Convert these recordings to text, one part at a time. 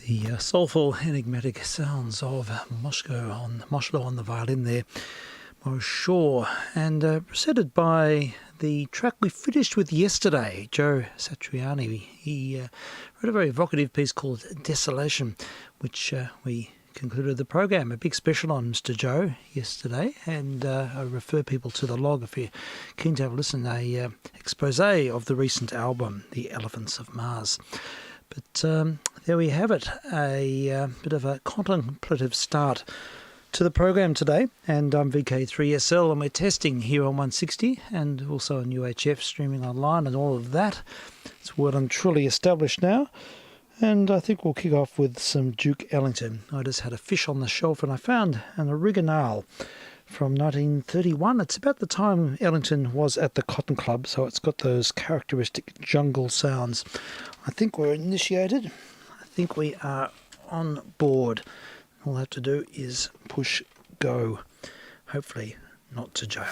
The soulful, enigmatic sounds of Moshlo on the violin there, Shaw, and preceded by the track we finished with yesterday, Joe Satriani. He wrote a very evocative piece called Desolation, which we concluded the program. A big special on Mr. Joe yesterday, and I refer people to the log if you're keen to have a listen, a expose of the recent album, The Elephants of Mars. But there we have it, a bit of a contemplative start to the program today, and I'm vk3sl, and we're testing here on 160 and also on UHF, streaming online and all of that. It's well and truly established now, and I think we'll kick off with some Duke Ellington. I just had a fish on the shelf and I found an original from 1931. It's about the time Ellington was at the Cotton Club, so it's got those characteristic jungle sounds. I think we're initiated. I think we are on board. All I have to do is push go. Hopefully not to jail.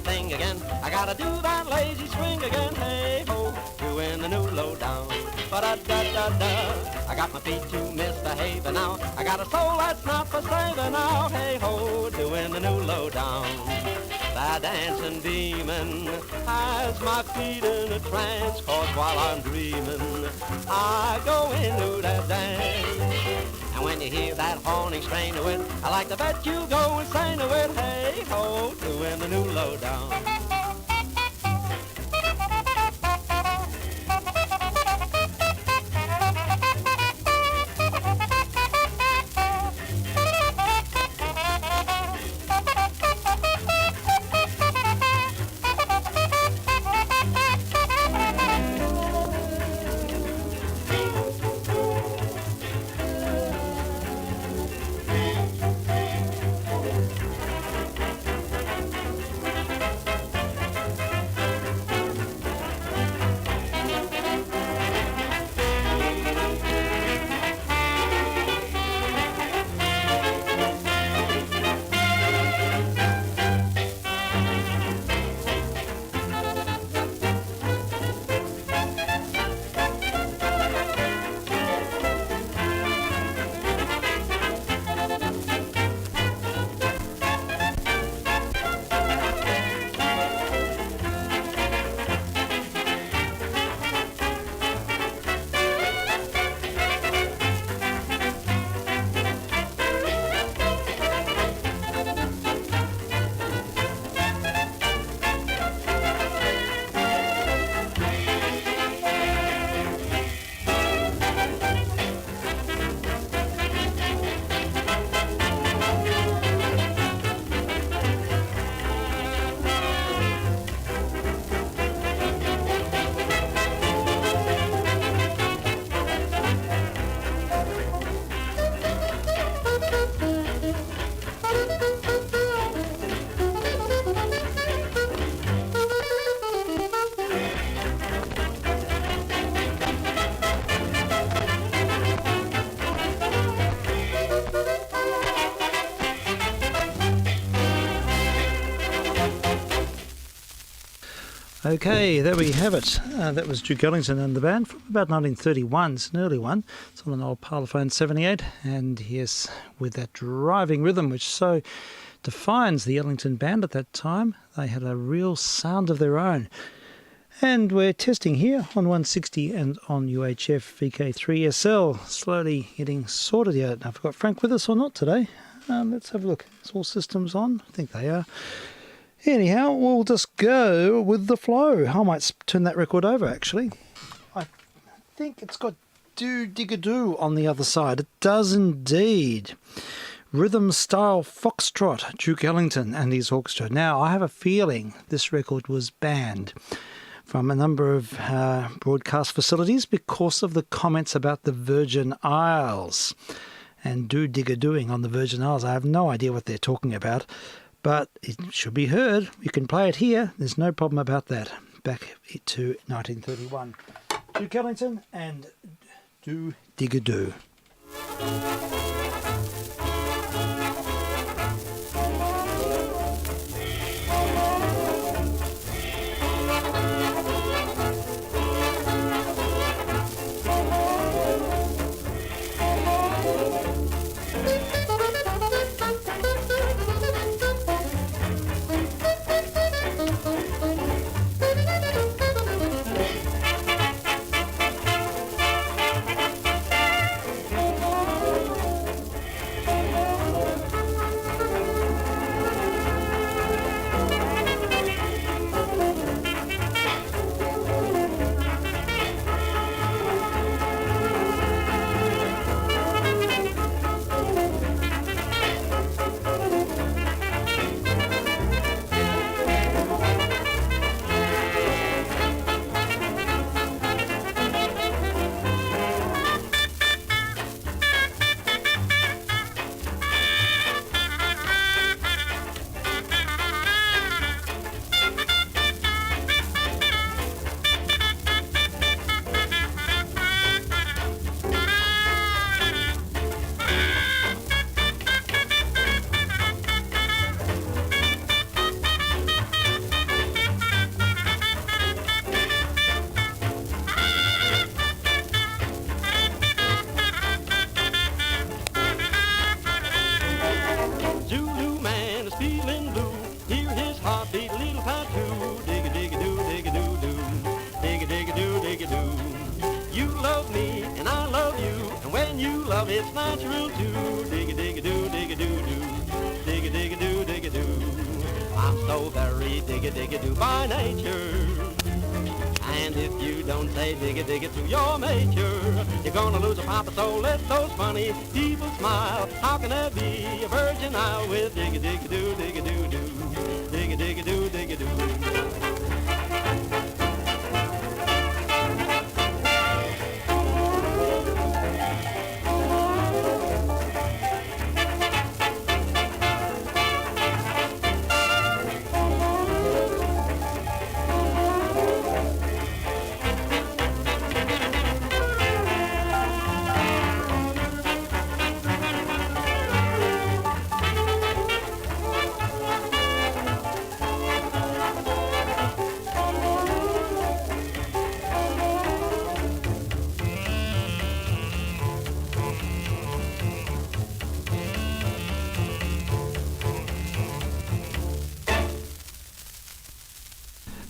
Thing again, I gotta do that lazy swing again. Hey ho, doing the new low down. But da da da, I got my feet to misbehave now. I got a soul that's not for saving now. Hey ho, doing the new low down. That dancing demon has my feet in a trance, 'cause while I'm dreaming, I go into that dance. And when you hear that haunting strain to it, I like to bet you go insane to it. Hey ho, doing the new lowdown. Okay, there we have it. That was Duke Ellington and the band from about 1931. It's an early one. It's on an old Parlophone 78. And yes, with that driving rhythm, which so defines the Ellington band at that time, they had a real sound of their own. And we're testing here on 160 and on UHF vk3sl, slowly getting sorted out. Have we got Frank with us or not today? Let's have a look. Is all systems on? I think they are. Anyhow, we'll just go with the flow. I might turn that record over, actually. I think it's got do-dig-a-doo on the other side. It does indeed. Rhythm Style Foxtrot, Duke Ellington and his orchestra. Now, I have a feeling this record was banned from a number of broadcast facilities because of the comments about the Virgin Isles and do-digga-doing on the Virgin Isles. I have no idea what they're talking about, but it should be heard. You can play it here. There's no problem about that. Back to 1931. Duke Ellington and Do-Digga-Do. It's natural to digga-digga-doo, digga-doo-doo, digga-digga-doo, digga-doo. I'm so very digga-digga-doo by nature. And if you don't say digga-digga to your mature, you're gonna lose a papa, so let those funny people smile. How can there be a Virgin Isle with digga-digga-doo, digga-doo-doo, digga-digga-doo, digga-doo?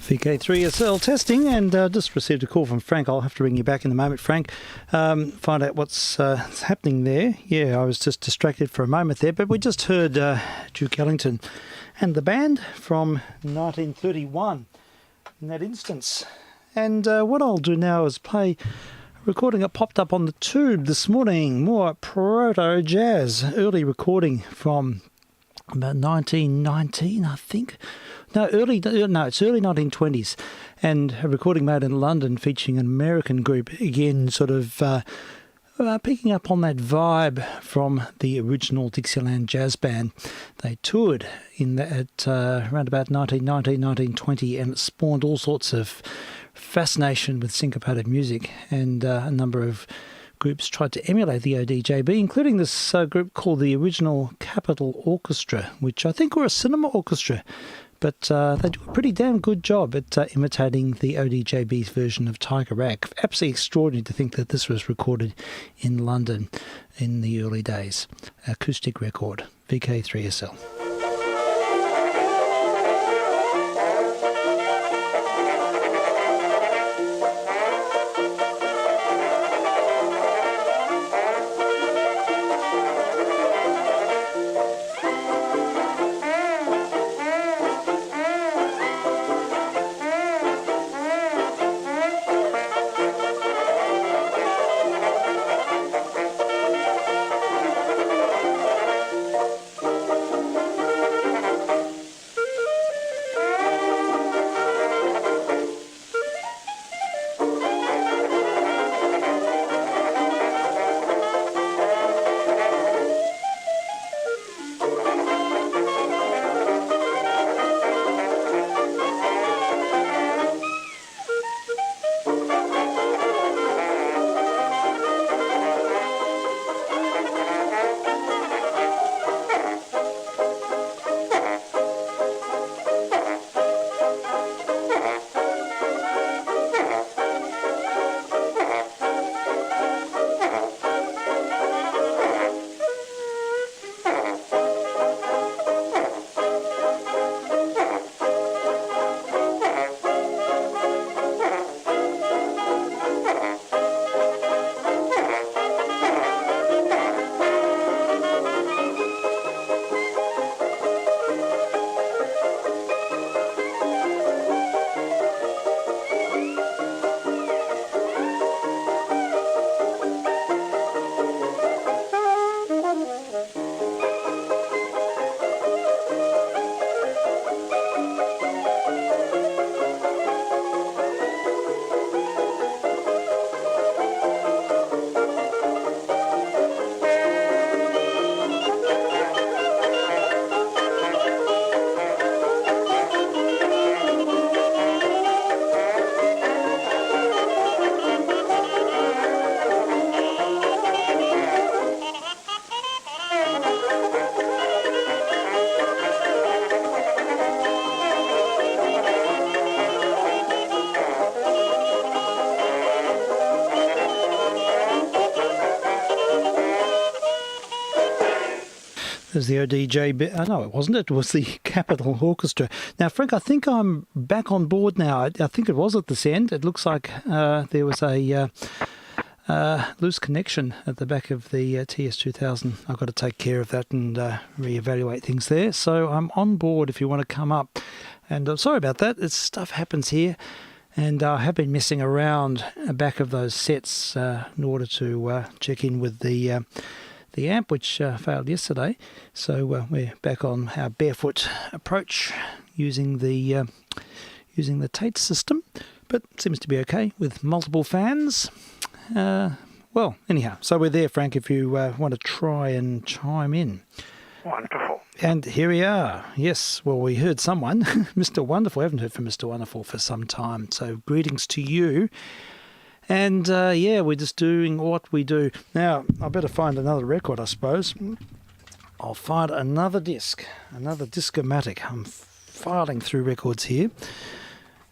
vk3sl testing, and just received a call from Frank. I'll have to ring you back in a moment, Frank. Find out what's happening there. Yeah, I was just distracted for a moment there, but we just heard Duke Ellington and the band from 1931 in that instance. And what I'll do now is play a recording that popped up on the tube this morning, more proto-jazz, early recording from about 1919, I think. It's early 1920s, and a recording made in London featuring an American group, again sort of picking up on that vibe from the original Dixieland Jazz Band. They toured around about 1919, 1920, and it spawned all sorts of fascination with syncopated music, and a number of groups tried to emulate the ODJB, including this group called the Original Capitol Orchestra, which I think were a cinema orchestra, but they do a pretty damn good job at imitating the ODJB's version of Tiger Rag. Absolutely extraordinary to think that this was recorded in London in the early days. Acoustic record, vk3sl. There's the ODJ bit. No, it wasn't. It was the Capitol Orchestra. Now, Frank, I think I'm back on board now. I think it was at this end. It looks like there was a loose connection at the back of the TS2000. I've got to take care of that and reevaluate things there. So I'm on board if you want to come up. And I'm sorry about that. Stuff happens here. And I have been messing around back of those sets in order to check in with the amp, which failed yesterday. So we're back on our barefoot approach using the Tate system, but seems to be okay with multiple fans. Well, anyhow, so we're there, Frank, if you want to try and chime in. Wonderful. And here we are. Yes, well, we heard someone, Mr. Wonderful. I haven't heard from Mr. Wonderful for some time, so greetings to you. And, we're just doing what we do. Now, I better find another record, I suppose. I'll find another discomatic. I'm filing through records here.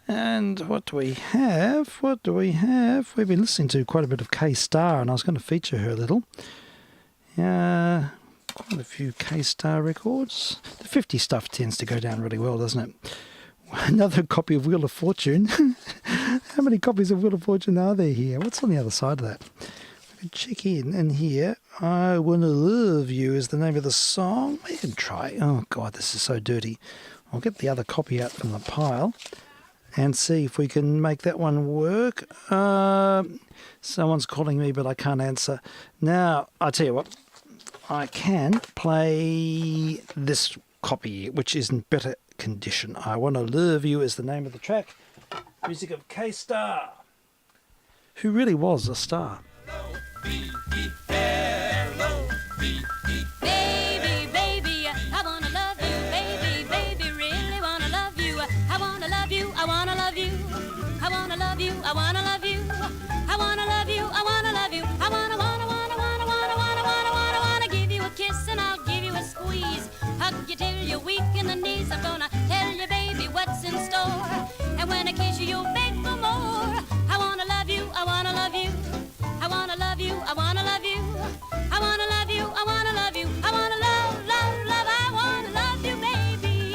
And what do we have? We've been listening to quite a bit of K-Star, and I was going to feature her a little. Quite a few K-Star records. The 50 stuff tends to go down really well, doesn't it? Another copy of Wheel of Fortune. How many copies of Wheel of Fortune are there here? What's on the other side of that? I can check in, and here, I Wanna Love You is the name of the song. We can try. Oh, God, this is so dirty. I'll get the other copy out from the pile and see if we can make that one work. Someone's calling me, but I can't answer. Now, I tell you what. I can play this copy, which is in better condition. I Wanna Love You is the name of the track. Music of K-Star, who really was a star. Baby, baby, I wanna love you. Baby, baby, really wanna love you. I wanna love you, I wanna love you. I wanna love you, I wanna love you. I wanna love you, I wanna love you. I wanna give you a kiss and I'll give you a squeeze. Hug you till you're weak in the knees. I'm gonna tell you, baby, what's in store. And when I kiss you, you'll beg for more. I wanna love you, I wanna love you. I wanna love you, I wanna love you. I wanna love you, I wanna love you. I wanna love, love, love, I wanna love you, baby.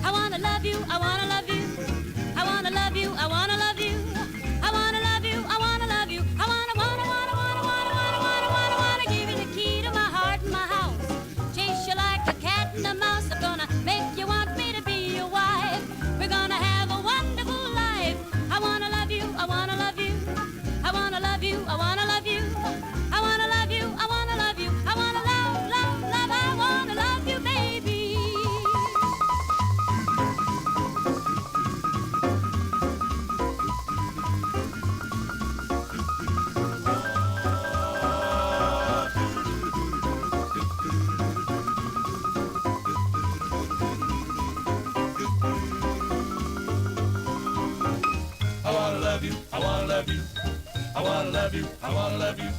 I wanna love you, I wanna love you. I wanna love you, I wanna love you. I wanna love you, I wanna love you. I wanna give you the key to my heart and my house. Chase you like a cat and a mouse. I'm gonna make you want me to be your wife. We're gonna have a wonderful life. I wanna love you, I wanna love you. I wanna love you, I wanna love you. I wanna love you, I wanna love you. I wanna love, love, love, I wanna love you, baby. I wanna love you, I wanna love you. I wanna love you, I wanna love you.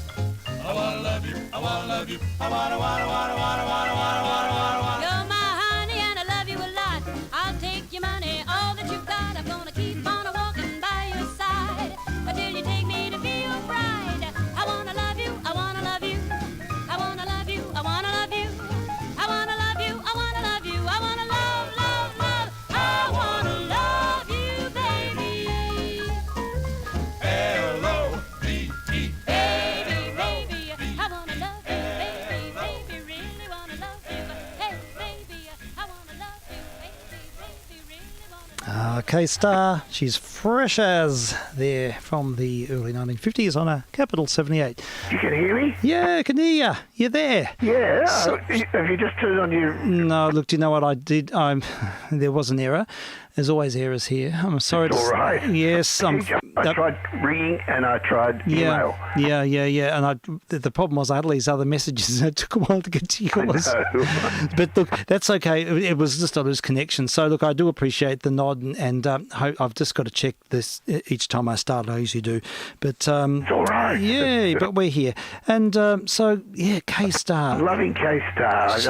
I wanna love you, I wanna love you. I wanna. You're my honey and I love you a lot. I'll take your money, all that you've got. I'm gonna keep on walking by your side until you take me to be your bride. I wanna love you, I wanna love you. I wanna love you, I wanna love you. I wanna love you, I wanna love you. I wanna love, love, love. I wanna love you, baby. L-O-V-E. Baby, baby, I wanna love you, baby, baby, really wanna love you. Hey, baby, I wanna love you, baby, really wanna love you. K-Star, she's fresh as there from the early 1950s on a Capital 78. You can hear me? Yeah, I can hear you. You're there. Yeah. So- Have you just turned on your... No, look, do you know what I did? There was an error. There's always errors here. I'm sorry. It's all right. Yes, I tried ringing and I tried email. Yeah. And the problem was I had all these other messages and it took a while to get to yours. But look, that's okay. It was just a loose connection. So look, I do appreciate the nod and I've just got to check this each time I start. I usually do. But It's all right. yeah, but we're here. And so, yeah, K-Star. Loving K-Star.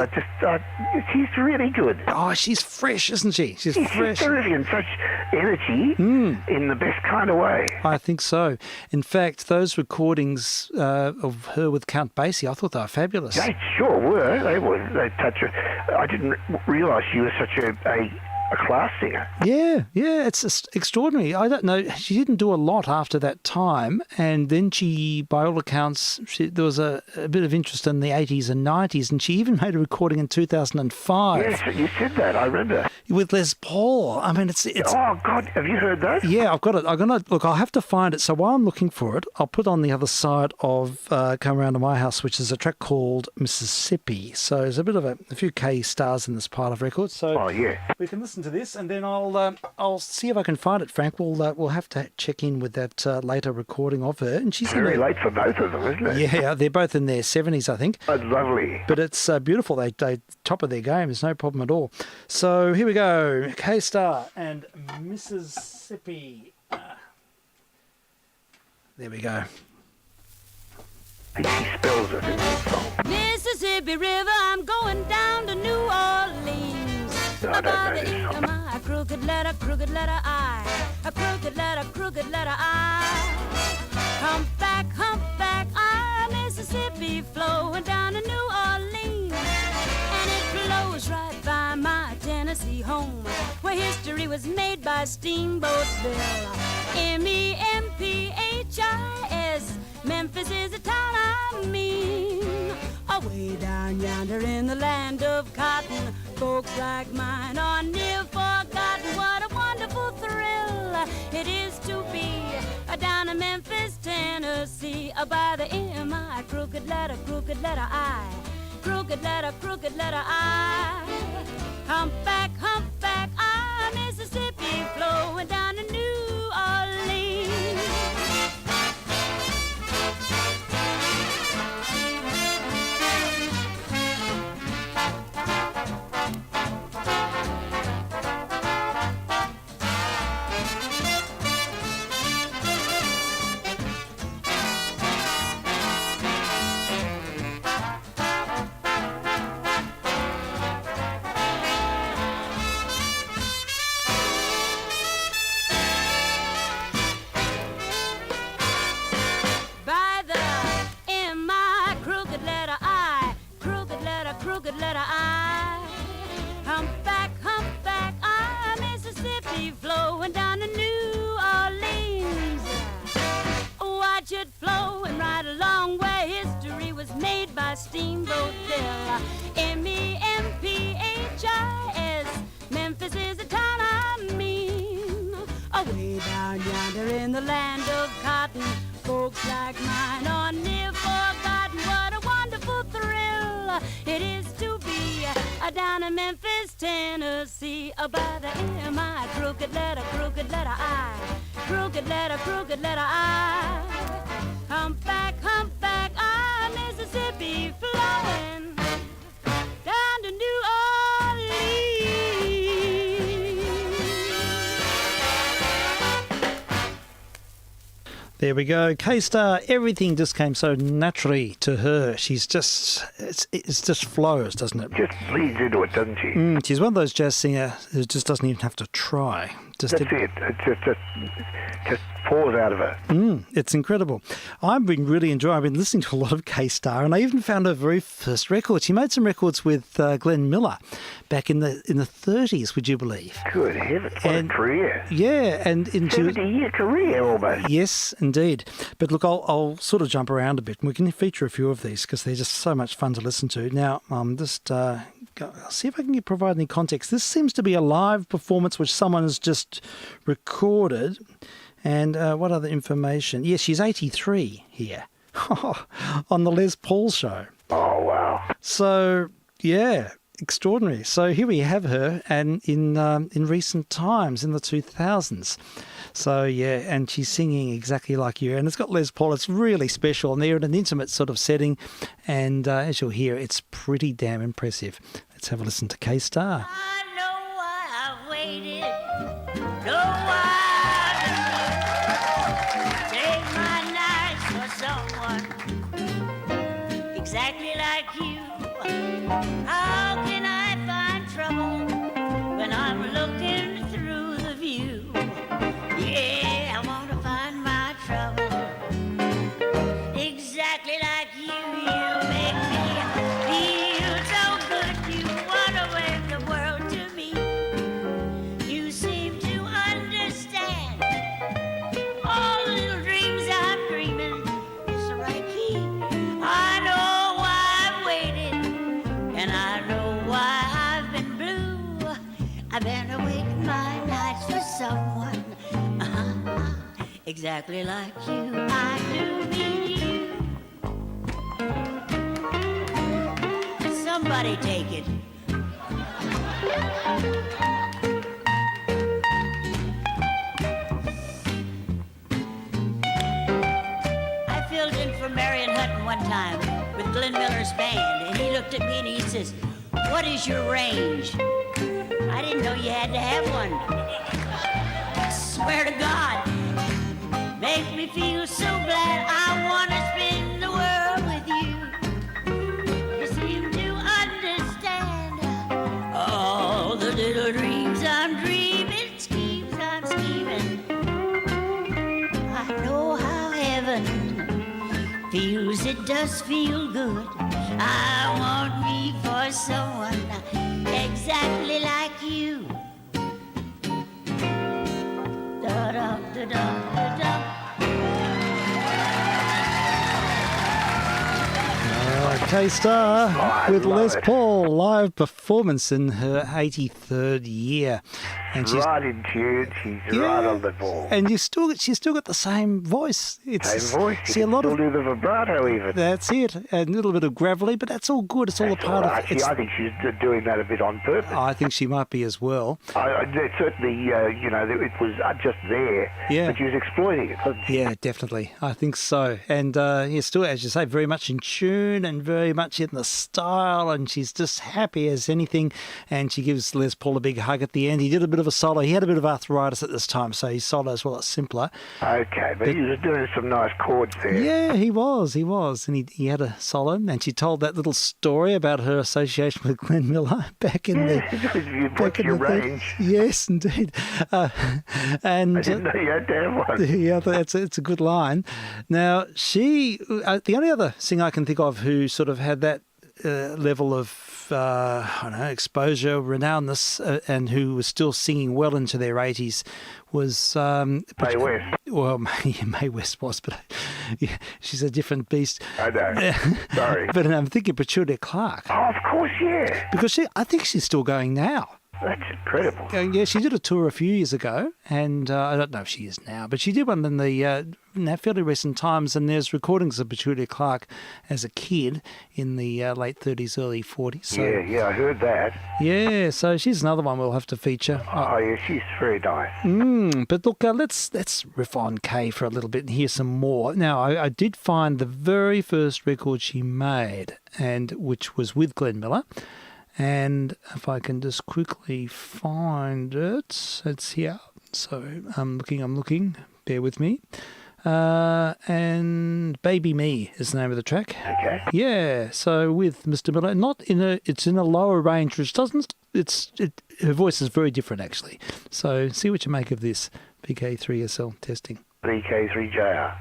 She's really good. Oh, she's fresh, isn't she? She's fresh. She's terrific and such energy in the best kind of way. way. I think so. In fact, those recordings of her with Count Basie, I thought they were fabulous. They sure were. They touch it. I didn't realise she was such a class singer. Yeah, it's just extraordinary. I don't know. She didn't do a lot after that time, and then she, by all accounts, there was a bit of interest in the 80s and 90s, and she even made a recording in 2005. Yes, you said that. I remember. With Les Paul. I mean, it's. Oh God, have you heard that? Yeah, I've got it. I'm gonna look. I'll have to find it. So while I'm looking for it, I'll put on the other side of "Come Round to My House," which is a track called Mississippi. So there's a bit of a few K stars in this part of records. So Oh yeah. we can listen to this, and then I'll see if I can find it. Frank, we'll have to check in with that later recording of her. And she's Very late for both of them, isn't it? Yeah, they're both in their 70s, I think. That's lovely. But it's beautiful. They top of their game. There's no problem at all. So here we go. K-Star and Mississippi. There we go. He spells it in the song. Mississippi River, I'm going down to New Orleans. No, I don't By know the this ink song. of my crooked letter I. A crooked letter I. Humpback, I. Mississippi flowing down to New Orleans. And it flows right by my Tennessee home, where history was made by Steamboat Bill. Memphis. Memphis is the town I mean. Away down yonder in the land of cotton, folks like mine are near forgotten. What a wonderful thrill it is to be down in Memphis, Tennessee. By the M-I, crooked letter I. Crooked letter I. Humpback, I. Mississippi flowing down to New Orleans. Humpback, I, Mississippi flowing down to New Orleans. Watch it flowing right along where history was made by Steamboat Bill. Memphis, Memphis is the town I mean. Away down yonder in the land of cotton, folks like mine are near forgotten. What a wonderful thrill it is to be down in Memphis, Tennessee. By the M-I, crooked letter I. Crooked letter I. Humpback, I. Mississippi flowing down to New Orleans. There we go. K-Star, everything just came so naturally to her. She's just, it just flows, doesn't it? Just bleeds into it, doesn't she? She's one of those jazz singers who just doesn't even have to try. That's it. It just pours out of her. It's incredible. I've been listening to a lot of K-Star, and I even found her very first record. She made some records with Glenn Miller back in the 30s, would you believe? Good heavens, what a career. Yeah, and into 70-year career almost. Yes, indeed. But look, I'll sort of jump around a bit, and we can feature a few of these because they're just so much fun to listen to. Now, just I'll see if I can provide any context. This seems to be a live performance which someone has just recorded. And what other information? Yes, she's 83 here on the Les Paul show. Oh, wow. So, yeah, extraordinary. So here we have her, and in recent times, in the 2000s. So, yeah, and she's singing exactly like you. And it's got Les Paul. It's really special. And they're in an intimate sort of setting. And as you'll hear, it's pretty damn impressive. Let's have a listen to K-Star. I know why I've waited. Know why I've take my nights for someone exactly like you. How can I find trouble when I'm looking through the view? Yeah, I want to find exactly like you. I do need you. Somebody take it. I filled in for Marion Hutton one time with Glenn Miller's band, and he looked at me and he says, "What is your range?" I didn't know you had to have one. Swear to God, make me feel so glad. I want to spend the world with you. You seem to understand all the little dreams I'm dreaming, schemes I'm scheming. I know how heaven feels, it does feel good. I want me for someone exactly like you. Da da da da da. K-Star with love Les it. Paul, live performance in her 83rd year. And she's Right in tune. She's right on the ball. And she's still got the same voice. Same voice. See, You a can lot still of do the vibrato even. that's it. A little bit of gravelly, but that's all good. It's all a part of Actually, it. I think she's doing that a bit on purpose. I think she might be as well. It certainly, it was just there, Yeah. but she was exploiting it, wasn't she? Yeah, definitely. I think so. And still, as you say, very much in tune and very much in the style. And she's just happy as anything. And she gives Les Paul a big hug at the end. He did a bit of a solo. He had a bit of arthritis at this time, so his solos were a lot simpler. Okay, but he was doing some nice chords there. Yeah, he was. And he had a solo. And she told that little story about her association with Glenn Miller back in the... What's your range? Yes, indeed. And I didn't know you had to have one. yeah, it's a good line. Now, the only other singer I can think of who sort of had that level of exposure, renownedness, and who was still singing well into their 80s was Mae West. Well, Mae West was, but yeah, she's a different beast. I know. Sorry. But I'm thinking Patricia Clark, Oh, of course, yeah. because I think she's still going now. That's incredible. Yeah, she did a tour a few years ago, and I don't know if she is now, but she did one in the fairly recent times, and there's recordings of Patricia Clark as a kid in the late 30s, early 40s. So, Yeah, I heard that. yeah, so she's another one we'll have to feature. Oh, yeah, she's very nice. But look, let's riff on Kay for a little bit and hear some more. Now, I did find the very first record she made, and which was with Glenn Miller. And if I can just quickly find it, it's here. So I'm looking, bear with me. And Baby Me is the name of the track. Okay. Yeah, so with Mr. Miller, it's in a lower range, which her voice is very different actually. So see what you make of this. vk3sl testing. vk3jr.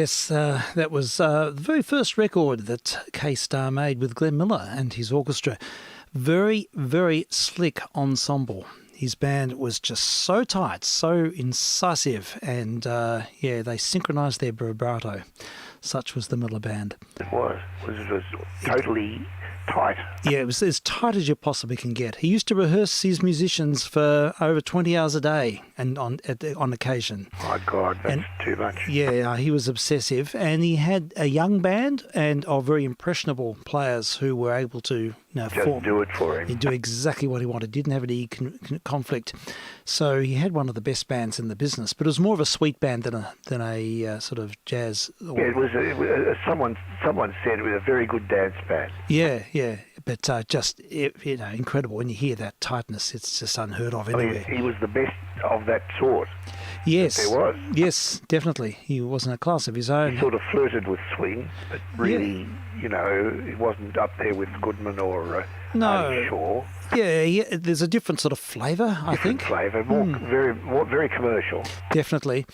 Yes, that was the very first record that K-Star made with Glenn Miller and his orchestra. Very, very slick ensemble. His band was just so tight, so incisive, and they synchronised their vibrato. Such was the Miller Band. It was totally tight. Yeah, it was as tight as you possibly can get. He used to rehearse his musicians for over 20 hours a day, and on occasion. My God, that's too much. Yeah, he was obsessive, and he had a young band and of very impressionable players who were able to Just do it for him. He'd do exactly what he wanted. Didn't have any conflict. So he had one of the best bands in the business, but it was more of a sweet band than a sort of jazz. It was someone said it was a very good dance band. Yeah, but just incredible when you hear that tightness. It's just unheard of anywhere. He was the best of that sort. Yes, there was. Yes, definitely. He was in a class of his own. He sort of flirted with swing, but really, he wasn't up there with Goodman or Shaw. Yeah, there's a different sort of flavour, I think. Flavour, very commercial. Definitely.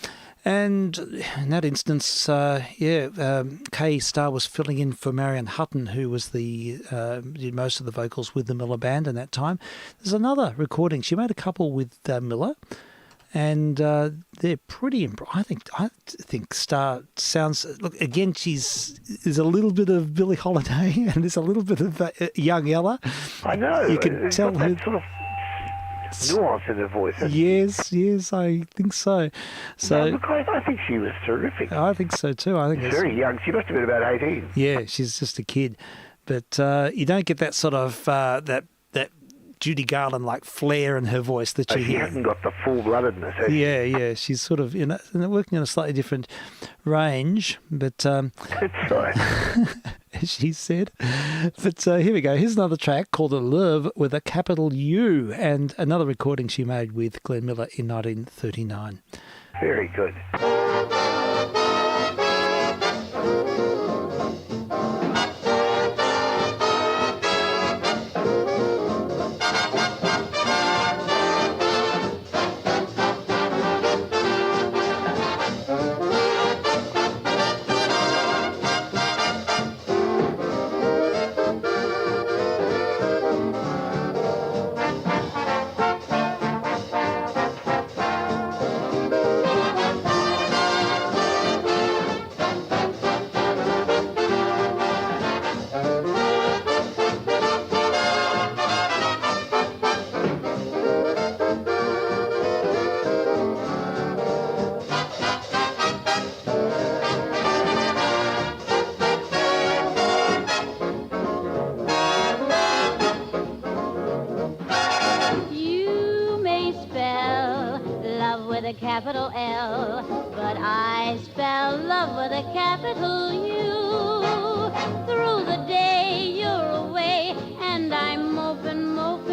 And in that instance, K-Star was filling in for Marion Hutton, who was did most of the vocals with the Miller Band in that time. There's another recording. She made a couple with Miller, and they're pretty. I think Star sounds. Look again. There's a little bit of Billie Holiday, and there's a little bit of young Ella. I know. You can tell her. Sort of nuance in her voice. Yes, I think so. So look, I think she was terrific. I think so too. I think she's very young. She must have been about 18. Yeah, she's just a kid, but you don't get that sort of that Judy Garland like flair in her voice that you hear. She hasn't got the full-bloodedness. Has she? Yeah, she's sort of working in a slightly different range, but that's right. as she said. But here we go. Here's another track called Love with a capital U, and another recording she made with Glenn Miller in 1939. Very good. Capital L, but I spell love with a capital U. Through the day you're away, and I'm moping, mope,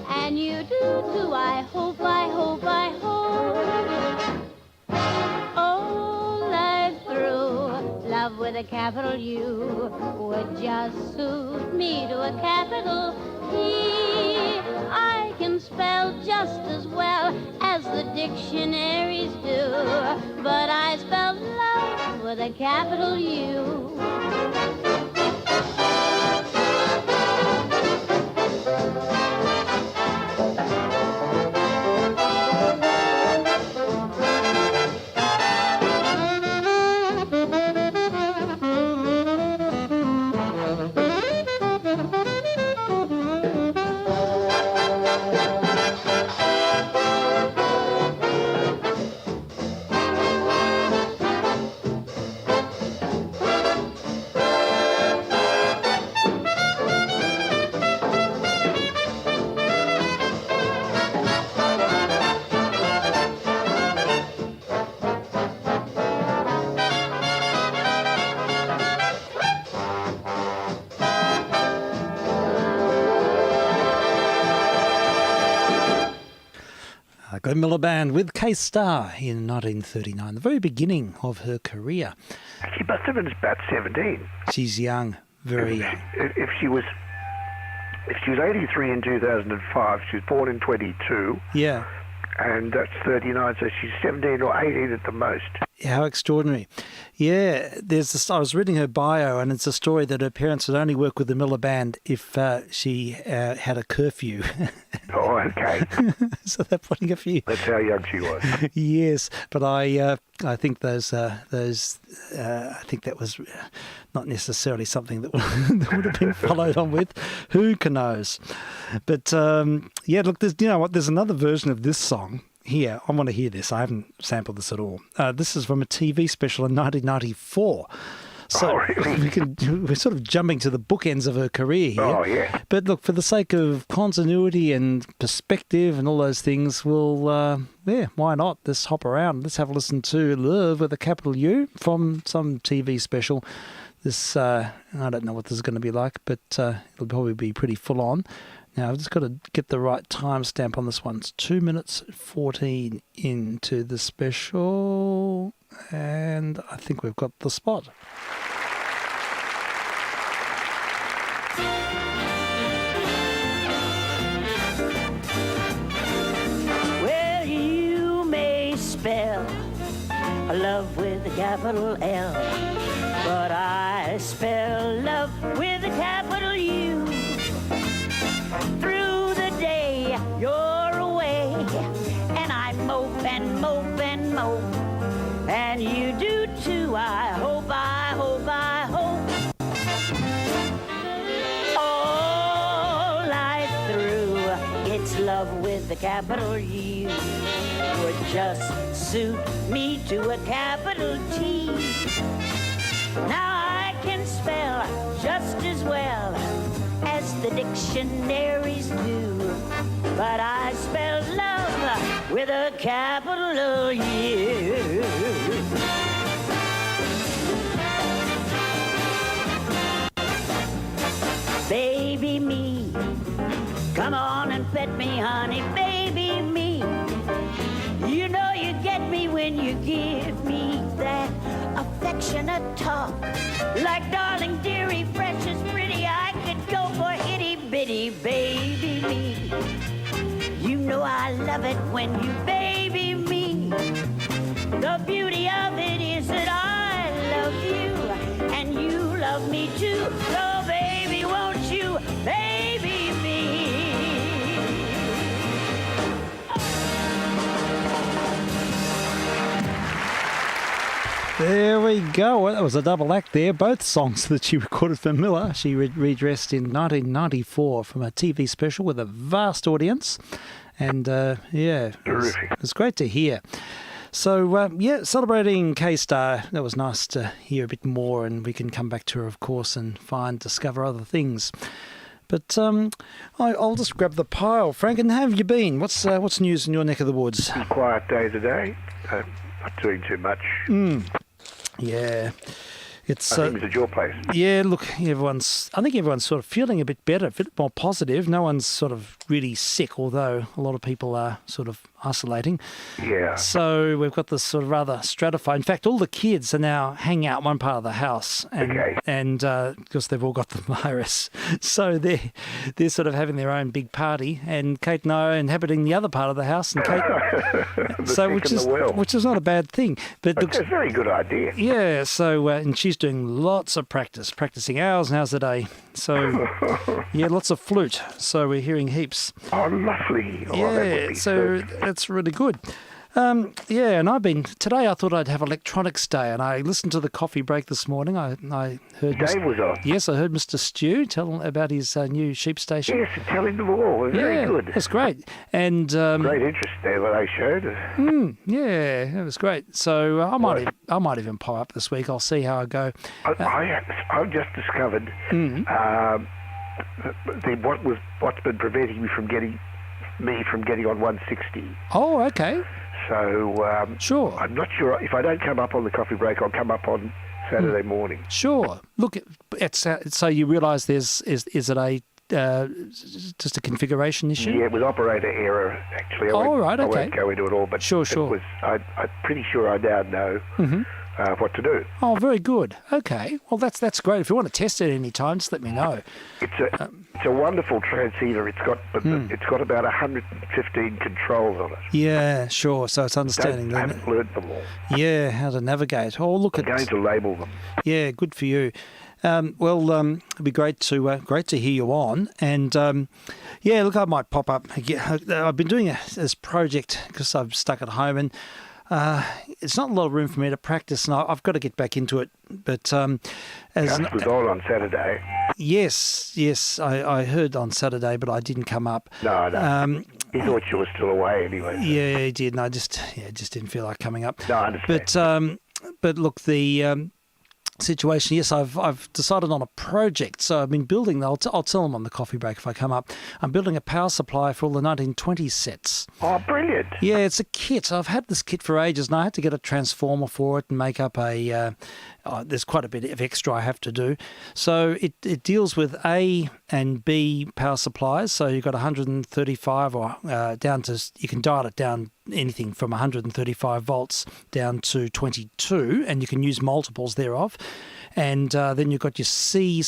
and you do too. I hope. Oh, life through, love with a capital U would just suit me to a capital P. I can spell just as well as the dictionaries do, but I spell love with a capital U. Glenn Miller Band with K-Star in 1939, the very beginning of her career. She must have been about 17. She's young, very young. If she was 83 in 2005, she was born in 22. Yeah. And that's 39, so she's 17 or 18 at the most. How extraordinary. Yeah, there's this, I was reading her bio, and it's a story that her parents would only work with the Miller Band if she had a curfew. Oh, okay. So they're putting a few. That's how young she was. Yes, but I think I think that was not necessarily something that that would have been followed on with. Who knows? But yeah, look, there's another version of this song. Here, I want to hear this. I haven't sampled this at all. This is from a TV special in 1994. So Oh, really? we're sort of jumping to the bookends of her career here. Oh, yeah. But look, for the sake of continuity and perspective and all those things, we'll, why not? Let's hop around. Let's have a listen to Love with a capital U from some TV special. This, I don't know what this is going to be like, but it'll probably be pretty full on. Now, I've just got to get the right timestamp on this one. It's 2 minutes 14 into the special, and I think we've got the spot. Well, you may spell love with a capital L, but I spell love with a capital U. Through the day you're away, and I mope and mope and mope, and you do too. I hope, I hope, I hope. All night through, it's love with a capital U. Would just suit me to a capital T. Now I can spell just as well as the dictionaries do, but I spell love with a capital U. Baby me, come on and pet me, honey, baby me. You know you get me when you give me that affectionate talk. Like darling, dearie, precious, pretty, I could go for itty bitty baby me. You know I love it when you baby me. The beauty of it is that I love you and you love me too. So baby, won't you baby me? There we go. Well, that was a double act there. Both songs that she recorded for Miller, she redressed in 1994 from a TV special with a vast audience. And, it's great to hear. So, celebrating K-Star. That was nice to hear a bit more, and we can come back to her, of course, and discover other things. But I'll just grab the pile. Frank, and how have you been? What's news in your neck of the woods? Quiet day today. Not doing too much. Yeah. It's things at your place. Yeah, look, I think everyone's sort of feeling a bit better, a bit more positive. No one's sort of really sick, although a lot of people are sort of isolating. Yeah. So we've got this sort of rather stratified. In fact, all the kids are now hanging out in one part of the house, and because they've all got the virus, so they're sort of having their own big party. And Kate and I are inhabiting the other part of the house, and Kate, which is not a bad thing. But it's a very good idea. Yeah. So and she's doing lots of practicing hours and hours a day. So yeah, lots of flute. So we're hearing heaps. Oh, lovely. Oh, yeah. So that's really good. And today I thought I'd have Electronics Day, and I listened to the coffee break this morning. I heard Dave was on. Yes, I heard Mr. Stew tell about his new sheep station. Yes, telling them all. Very good. That's great. And great interest there that I showed. Yeah, it was great. So I might even pop up this week. I'll see how I go. I've just discovered what's been preventing me from getting on 160. Oh, okay. So sure. I'm not sure if I don't come up on the coffee break, I'll come up on Saturday morning. Sure. Look, so you realise is it just a configuration issue? Yeah, it was operator error actually. I won't go into it all, but sure. I'm pretty sure I now know what to do. Oh, very good. Okay. Well, that's great. If you want to test it any time, just let me know. It's a wonderful transceiver. It's got about 115 controls on it. Yeah, sure. So it's understanding. I haven't learnt them all. Yeah, how to navigate. Oh, look I'm going to label them. Yeah, good for you. It'd be great to hear you on. And look, I might pop up. I've been doing this project because I'm stuck at home, and it's not a lot of room for me to practice, and I've got to get back into it. But Gus was on Saturday. Yes, I heard on Saturday, but I didn't come up. No. He thought you were still away anyway. So. Yeah, he did, and I just didn't feel like coming up. No, I understand. But look, the situation. Yes, I've decided on a project. So I've been building. I'll tell them on the coffee break if I come up. I'm building a power supply for all the 1920 sets. Oh, brilliant! Yeah, it's a kit. I've had this kit for ages, and I had to get a transformer for it and make up a. There's quite a bit of extra I have to do. So it deals with A and B power supplies. So you've got 135 or down to, you can dial it down anything from 135 volts down to 22, and you can use multiples thereof. And then you've got your C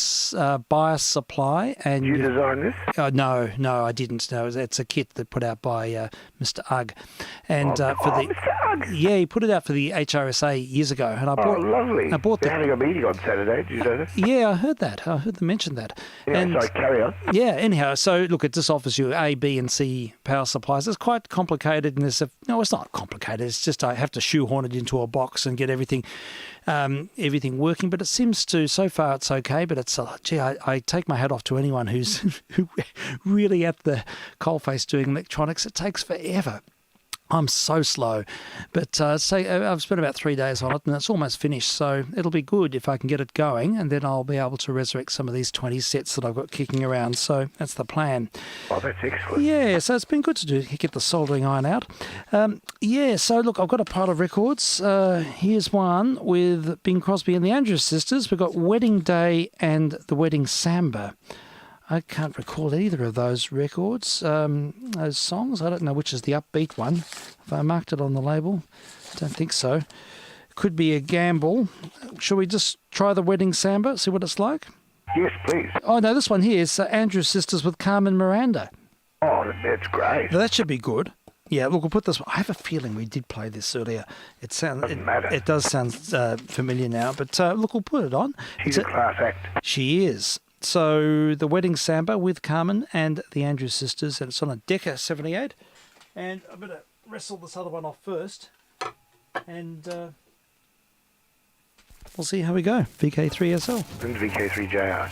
bias supply. And Did you design this? No, I didn't. No, it's a kit that put out by Mr. Ugg. And Mr. Ugg? Yeah, he put it out for the HRSA years ago. And I bought, lovely. They're having a meeting on Saturday. Did you know that? Yeah, I heard that. I heard them mention that. Yeah, and, so carry on. Yeah, anyhow, so look, it just offers you A, B, and C power supplies. It's quite complicated, and no, it's not complicated. It's just I have to shoehorn it into a box and get everything working. But it seems to, so far it's okay. But it's I take my hat off to anyone who's really at the coalface doing electronics. It takes forever. I'm so slow, but I've spent about 3 days on it, and it's almost finished, so it'll be good if I can get it going, and then I'll be able to resurrect some of these 20 sets that I've got kicking around, so that's the plan. Oh, that's excellent. Yeah, so it's been good to get the soldering iron out. So look, I've got a pile of records. Here's one with Bing Crosby and the Andrews Sisters. We've got Wedding Day and the Wedding Samba. I can't recall either of those records, those songs. I don't know which is the upbeat one. If I marked it on the label, I don't think so. Could be a gamble. Shall we just try the Wedding Samba, see what it's like? Yes, please. Oh, no, this one here is Andrew's Sisters with Carmen Miranda. Oh, that's great. Now, that should be good. Yeah, look, we'll put this one. I have a feeling we did play this earlier. Doesn't matter. It does sound familiar now, but look, we'll put it on. She's a class act. She is. So the Wedding Samba with Carmen and the Andrews Sisters, and it's on a Decca 78. And I'm going to wrestle this other one off first, and we'll see how we go. vk3sl. And vk3jr.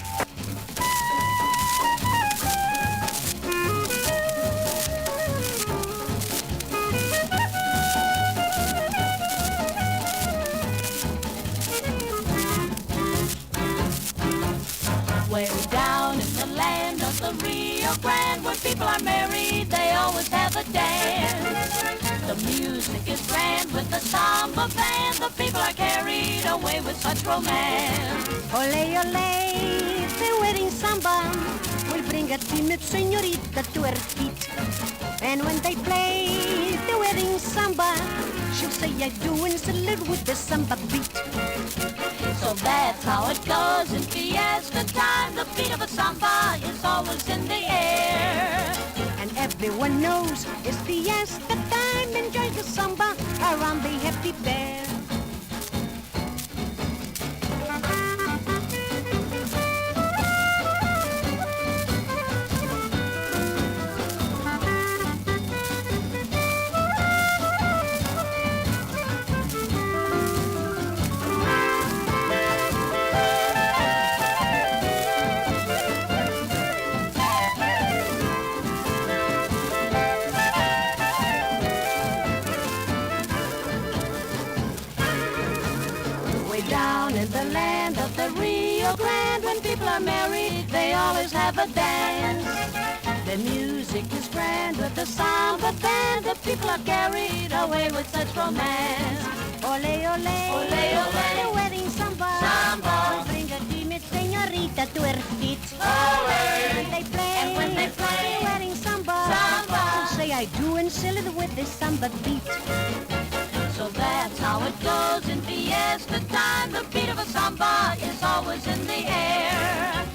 Way down in the land of the Rio Grande, where people are married, they always have a dance. The music is grand with the samba band. The people are carried away with such romance. Ole, ole, the wedding samba will bring a timid señorita to her feet. And when they play the wedding samba, she'll say, I do and salute with the samba beat. So that's how it goes in fiesta time. The beat of a samba is always in the air. And everyone knows it's fiesta time. Enjoy the samba around the happy bear. Down in the land of the Rio Grande, when people are married, they always have a dance. The music is grand with the samba band. The people are carried away with such romance. Ole, ole, Ole, ole, the wedding samba, samba will bring a timid señorita to her feet. Ole, And when they play the wedding samba, she'll say, I do and seal it with the samba beat. So that's how it goes in fiesta fiesta time, the beat of a samba is always in the air.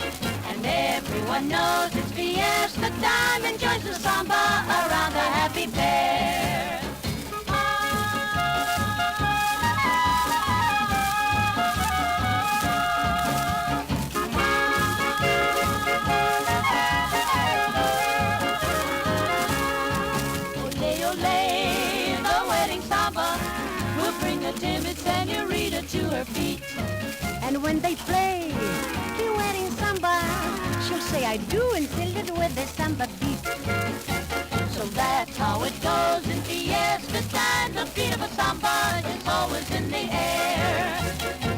And everyone knows it's fiesta time and joins the samba around the happy pair. Ole, ole, the wedding samba will bring a timid senorita to her feet. And when they play the wedding samba, she'll say I do and fill it with the samba beat. So that's how it goes in fiesta time. The beat of a samba is always in the air.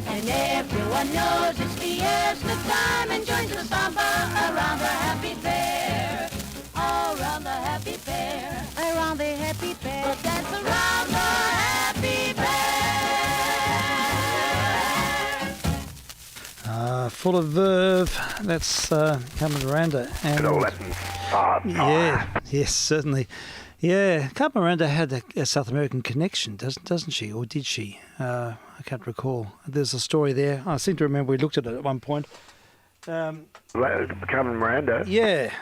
And everyone knows it's fiesta time and joins the samba around the happy pair. Around the happy pair. Around the happy pair. We'll dance around the happy pair. Full of verve. That's Carmen Miranda. And Good old Latin. yeah, yes, certainly. Yeah, Carmen Miranda had a South American connection, doesn't she? Or did she? I can't recall. There's a story there. I seem to remember we looked at it at one point. Carmen Miranda. Yeah.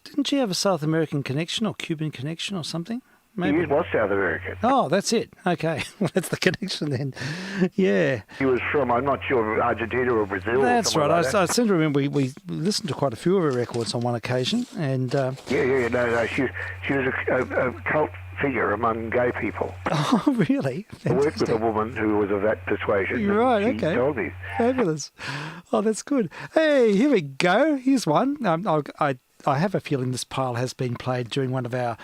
Didn't she have a South American connection or Cuban connection or something? Maybe. He was South American. Oh, that's it. Okay. Well, that's the connection then. Yeah. He was from, I'm not sure, Argentina or Brazil. That's or right. like that. I seem to remember we listened to quite a few of her records on one occasion. And No. She was a cult figure among gay people. oh, really? I worked with a Fantastic. woman who was of that persuasion. You're and right, she okay. told me. Fabulous. Oh, that's good. Hey, here we go. Here's one. I have a feeling this pile has been played during one of our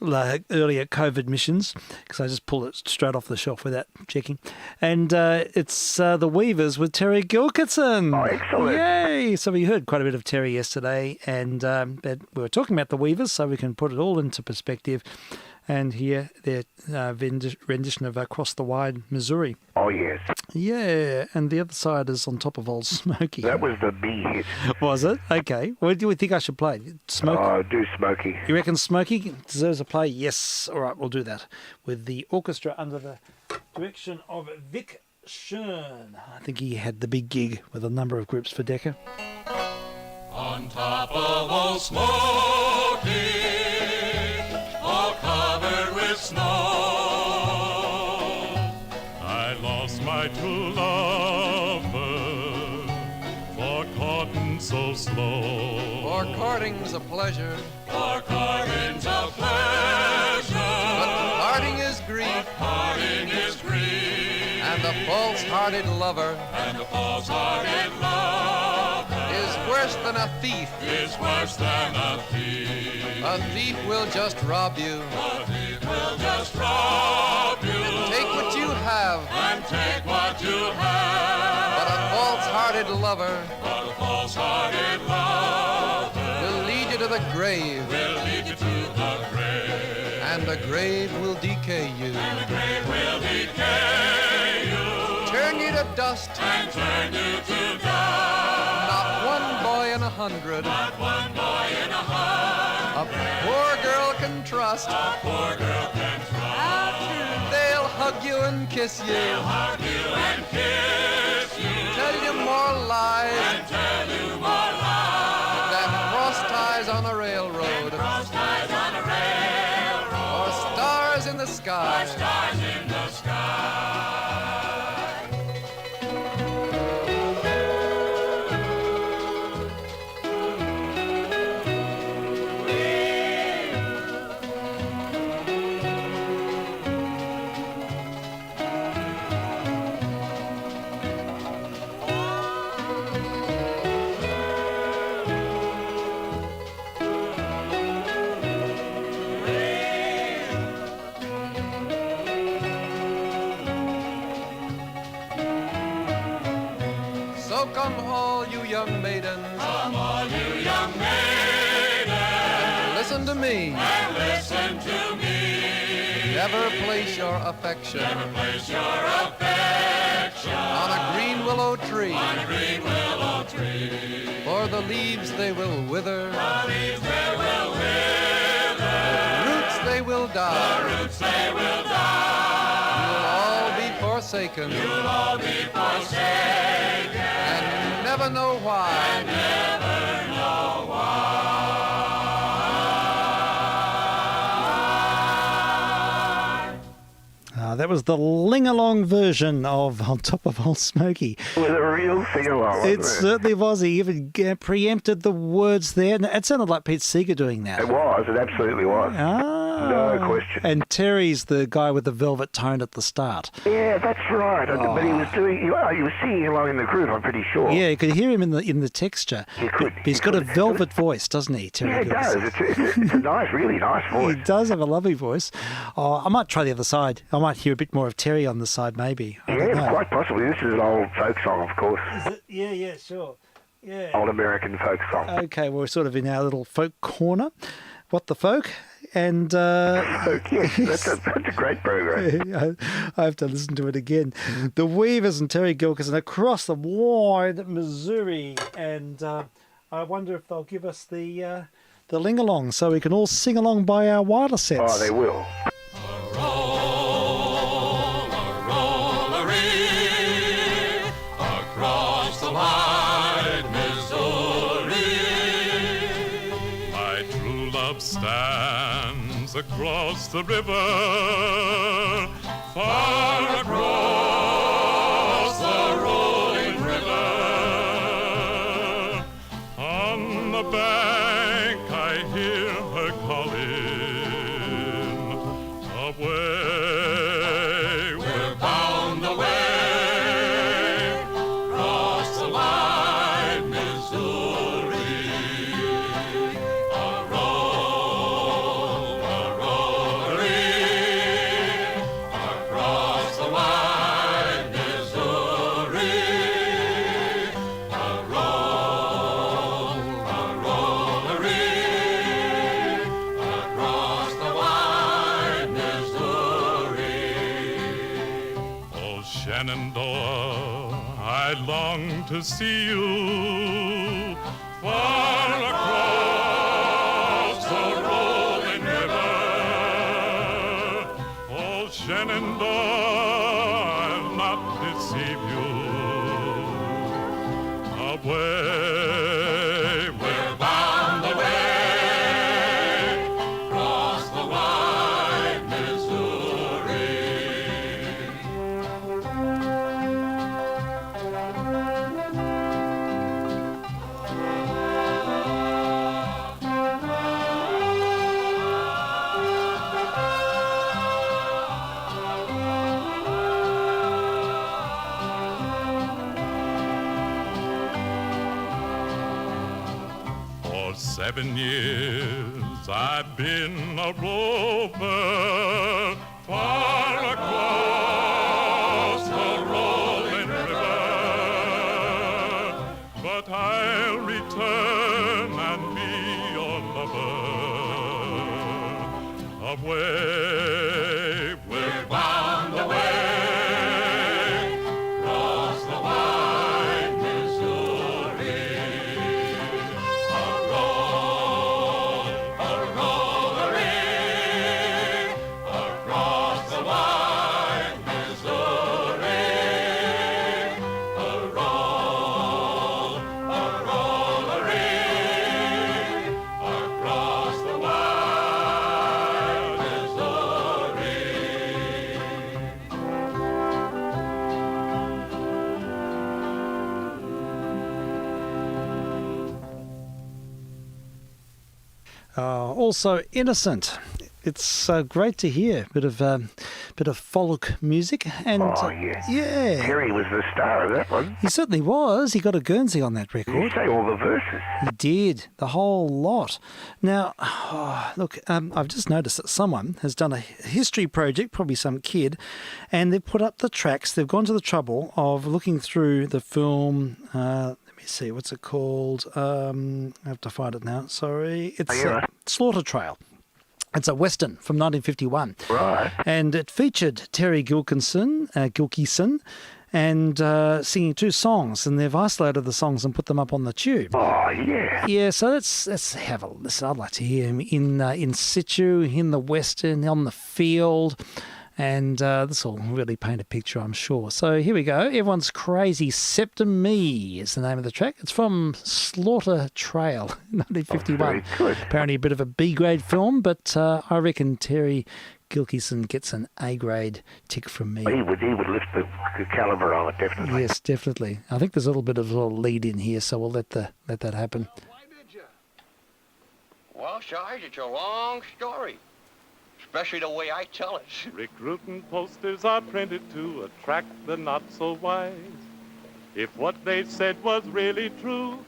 earlier COVID missions, because I just pulled it straight off the shelf without checking. And it's The Weavers with Terry Gilkison. Oh, excellent. Yay! So we heard quite a bit of Terry yesterday, and but we were talking about The Weavers, so we can put it all into perspective and hear their rendition of Across the Wide Missouri. Oh, yes. Yeah, and the other side is On Top of Old Smoky. That was the B hit. Was it? Okay. What do we think I should play? Smoky? Oh, do Smokey. You reckon Smokey deserves a play? Yes. All right, we'll do that. With the orchestra under the direction of Vic Schön. I think he had the big gig with a number of groups for Decca. On top of old Smoky, all covered with snow, I lost my true lover for courting so slow. For courting's a pleasure, For courting's a pleasure, but parting is grief, parting is grief, and the false-hearted lover and the false-hearted lover is worse than a thief. is worse than a thief. A thief will just rob you, A thief will just rob you take what you have, and take what you have. but a false-hearted lover But a false-hearted lover will lead you to the grave, will lead you to the grave, and the grave will decay you, and the grave will decay you turn you to dust. and turn you to dust. Not one boy in 100 Not one boy in a heart, a poor girl can trust. a poor girl can try. They'll hug you and kiss you, They'll hug you and kiss you, tell you more lies and tell you more lies. than cross ties on a railroad, Cross ties on a railroad, or stars in the sky. stars in the sky. So come all you young maidens, Come all you young maidens, listen to me. and listen to me. Never place your affection Place your affection on a green willow tree, on a green willow tree. for the leaves they will wither, The leaves they will wither, roots they will die. roots they will die. You'll all be forsaken forsaken. You'll all be forsaken. And never know why. And never know why. That was the ling-along version of On Top of Old Smoky. It was a real sing-along, wasn't It certainly was. He even preempted the words there. It sounded like Pete Seeger doing that. It was. It absolutely was. No question. And Terry's the guy with the velvet tone at the start. Yeah, that's right. But he was singing along in the group, I'm pretty sure. Yeah, you could hear him in the texture. You could. But he's got a velvet voice, doesn't he, Terry? Yeah, he does. It's a nice, really nice voice. He does have a lovely voice. Oh, I might try the other side. I might hear a bit more of Terry on the side, maybe. Yeah, quite possibly. This is an old folk song, of course. Is it? Yeah, sure. Yeah. Old American folk song. Okay, well, we're sort of in our little folk corner. What the folk? And yes, that's a great program. I have to listen to it again. The Weavers and Terry Gilkison across the wide Missouri, and I wonder if they'll give us the ling-along so we can all sing along by our wireless sets. Oh, they will. Across the wide Missouri, my true love stands across the river, far across the rolling river. On the bank I hear her calling, away, we're bound away. Shenandoah, I long to see you far across the rolling river. Oh, Shenandoah, I'll not deceive you. Away, we're bound away, across the wide Missouri. For 7 years I've been a rover, far across the rolling river. But I'll return and be your lover. Away, we're bound away. Across the wide Missouri. Across the wide Missouri, a rollery, across the wide Missouri. Also Innocent. It's great to hear bit of folk music, and yeah, Terry was the star of that one. he certainly was. He got a Guernsey on that Did you record. say all the verses? He did, the whole lot. Now, look, I've just noticed that someone has done a history project, probably some kid, and they've put up the tracks. They've gone to the trouble of looking through the film. Let me see, what's it called? I have to find it now. Sorry, it's Slaughter Trail. It's a Western from 1951. Right. And it featured Terry Gilkison, and singing two songs, and they've isolated the songs and put them up on the tube. Oh, yeah. Yeah, so let's have a listen. I'd like to hear him in situ, in the Western, on the field. And this will really paint a picture, I'm sure. So here we go. Everyone's Crazy Except Me is the name of the track. It's from Slaughter Trail, 1951. Very good. Apparently a bit of a B-grade film, but I reckon Terry Gilkyson gets an A-grade tick from me. He would lift the calibre on it, definitely. Yes, definitely. I think there's a little bit of a lead in here, so we'll let that happen. Why did you? Well, Sarge, it's a long story. Especially the way I tell it. Recruiting posters are printed to attract the not-so-wise. If what they said was really true,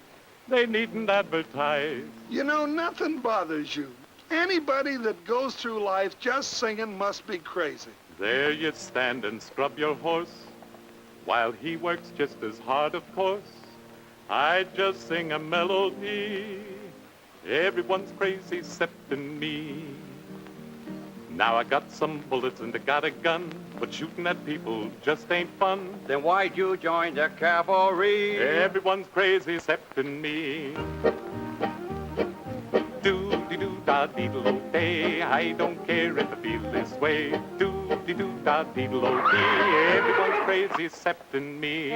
they needn't advertise. You know, nothing bothers you. Anybody that goes through life just singing must be crazy. There you stand and scrub your horse, while he works just as hard, of course. I just sing a melody. Everyone's crazy except me. Now I got some bullets and I got a gun, but shooting at people just ain't fun. Then why'd you join the cavalry? Everyone's crazy except me. Do-de-do-da-dee-do-day, I don't care if I feel this way. Do-de-do-da-dee-do-dee, everyone's crazy except me.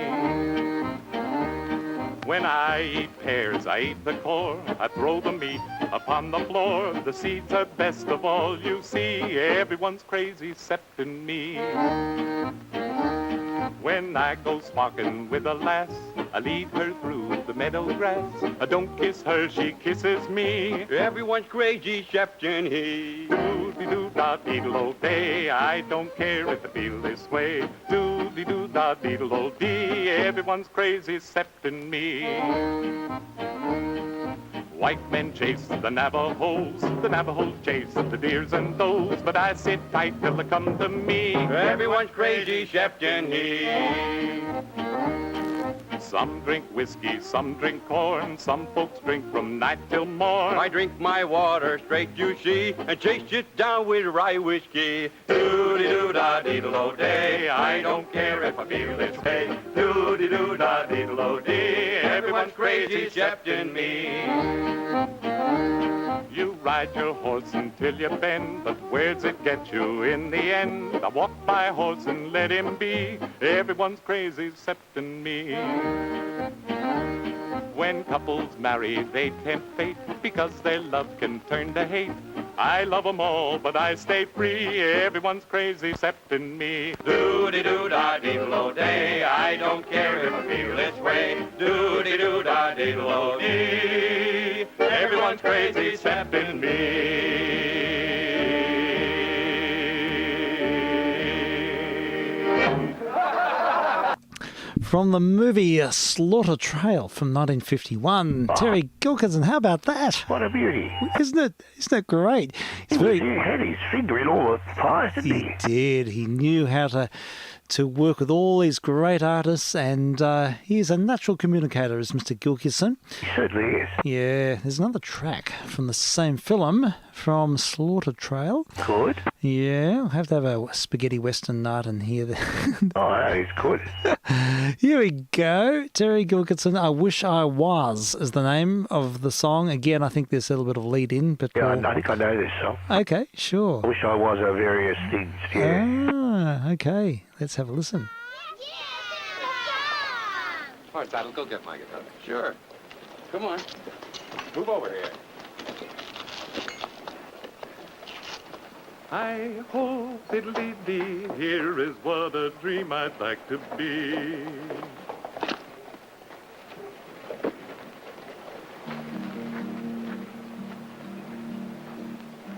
When I eat pears, I eat the core. I throw the meat upon the floor. The seeds are best of all, you see. Everyone's crazy except me. When I go smocking with a lass, I lead her through the meadow grass. I don't kiss her, she kisses me. Everyone's crazy except he. Do-de-do-da-dee-do-day, I don't care if I feel this way. Do-de-do-da-dee-do-dee, everyone's crazy except me. White men chase the Navajos chase the deers and does, but I sit tight till they come to me. Everyone's crazy except he. Some drink whiskey, some drink corn, some folks drink from night till morn. I drink my water straight, you see, and chase it down with rye whiskey. Do-de-do-da-dee-do-day, I don't care if I feel this way. Do-de-do-da-dee-do-dee, everyone's crazy except me. You ride your horse until you bend, but where's it get you in the end? I walk my horse and let him be. Everyone's crazy except me. When couples marry, they tempt fate, because their love can turn to hate. I love 'em all, but I stay free. Everyone's crazy except me. Do-de-do-da-dee-do-day, I don't care if I feel this way. Do-de-do-da-dee-do-dee, everyone's crazy except me. From the movie Slaughter Trail from 1951. Terry Gilkyson, how about that? What a beauty. Isn't it great? He had his finger in all the pies, didn't he? He did. He knew how to work with all these great artists, and he's a natural communicator, is Mr. Gilkyson. He certainly is. Yeah, there's another track from the same film, from Slaughter Trail. Good. Yeah, I'll have to have a spaghetti western night and hear that. Oh, no, he's good. Here we go. Terry Gilkyson, I Wish I Was is the name of the song. Again, I think there's a little bit of lead in, but Yeah, I think I know this song. okay, sure. I wish I was a various things, yeah. Ah, okay. Let's have a listen. All right, Saddle, go get my guitar. Sure. Come on. Move over here. I hope diddly-dee, here is what a dream I'd like to be.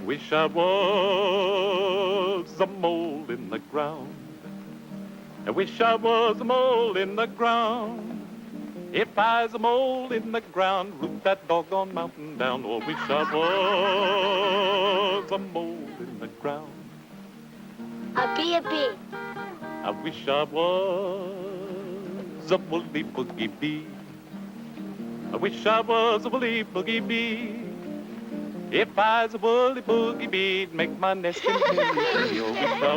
Wish I was a mole in the ground. I wish I was a mole in the ground. If I's a mole in the ground, root that doggone mountain down. Oh, wish I was a mole in the ground. A bee, a bee. I wish I was a woolly boogie bee. I wish I was a woolly boogie bee. If I's a woolly boogie bee, it'd make my nest in Tennessee. Oh, wish I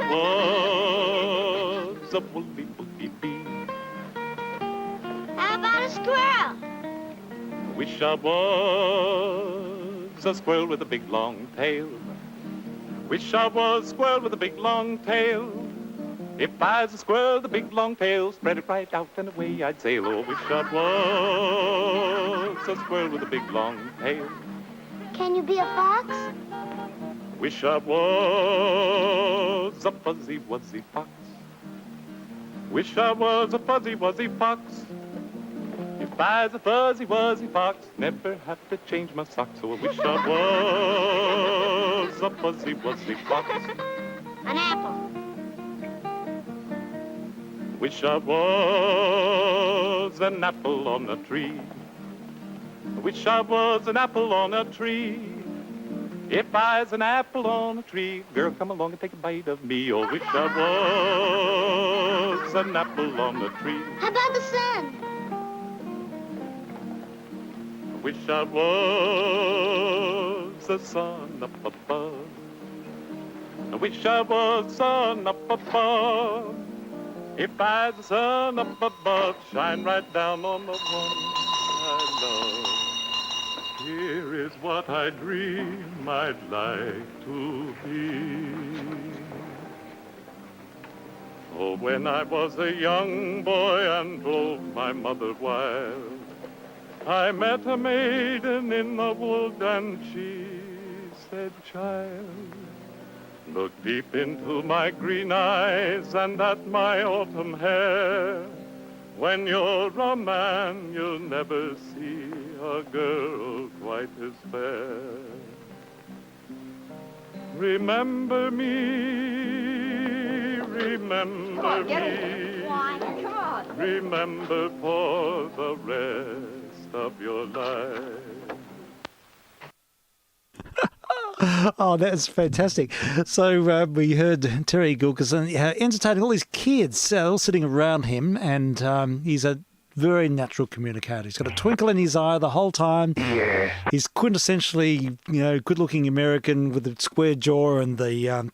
was a woolly boogie bee. How about a squirrel? Wish I was a squirrel with a big long tail. Wish I was a squirrel with a big long tail. If I was a squirrel with a big long tail, spread it right out and away I'd sail. Oh, wish I was a squirrel with a big long tail. Can you be a fox? Wish I was a fuzzy wuzzy fox. Wish I was a fuzzy wuzzy fox. If I was a fuzzy wuzzy fox, never have to change my socks. So I wish I was a fuzzy wuzzy fox. An apple. Wish I was an apple on a tree. Wish I was an apple on a tree. If I was an apple on a tree, girl, come along and take a bite of me. Oh, wish I was an apple on a tree. How about the sun? Wish I was the sun up above. I wish I was sun up above. If I was the sun up above, shine right down on the one I love. Here is what I dream I'd like to be. Oh, when I was a young boy and drove my mother wild, I met a maiden in the wood and she said, child, look deep into my green eyes and at my autumn hair. When you're a man, you'll never see a girl quite as fair. Remember me, remember me, remember for the rest of your life. Oh, that's fantastic. So we heard Terry Gilkison entertaining all these kids all sitting around him, and he's a very natural communicator. He's got a twinkle in his eye the whole time. Yeah. He's quintessentially, good-looking American with the square jaw and the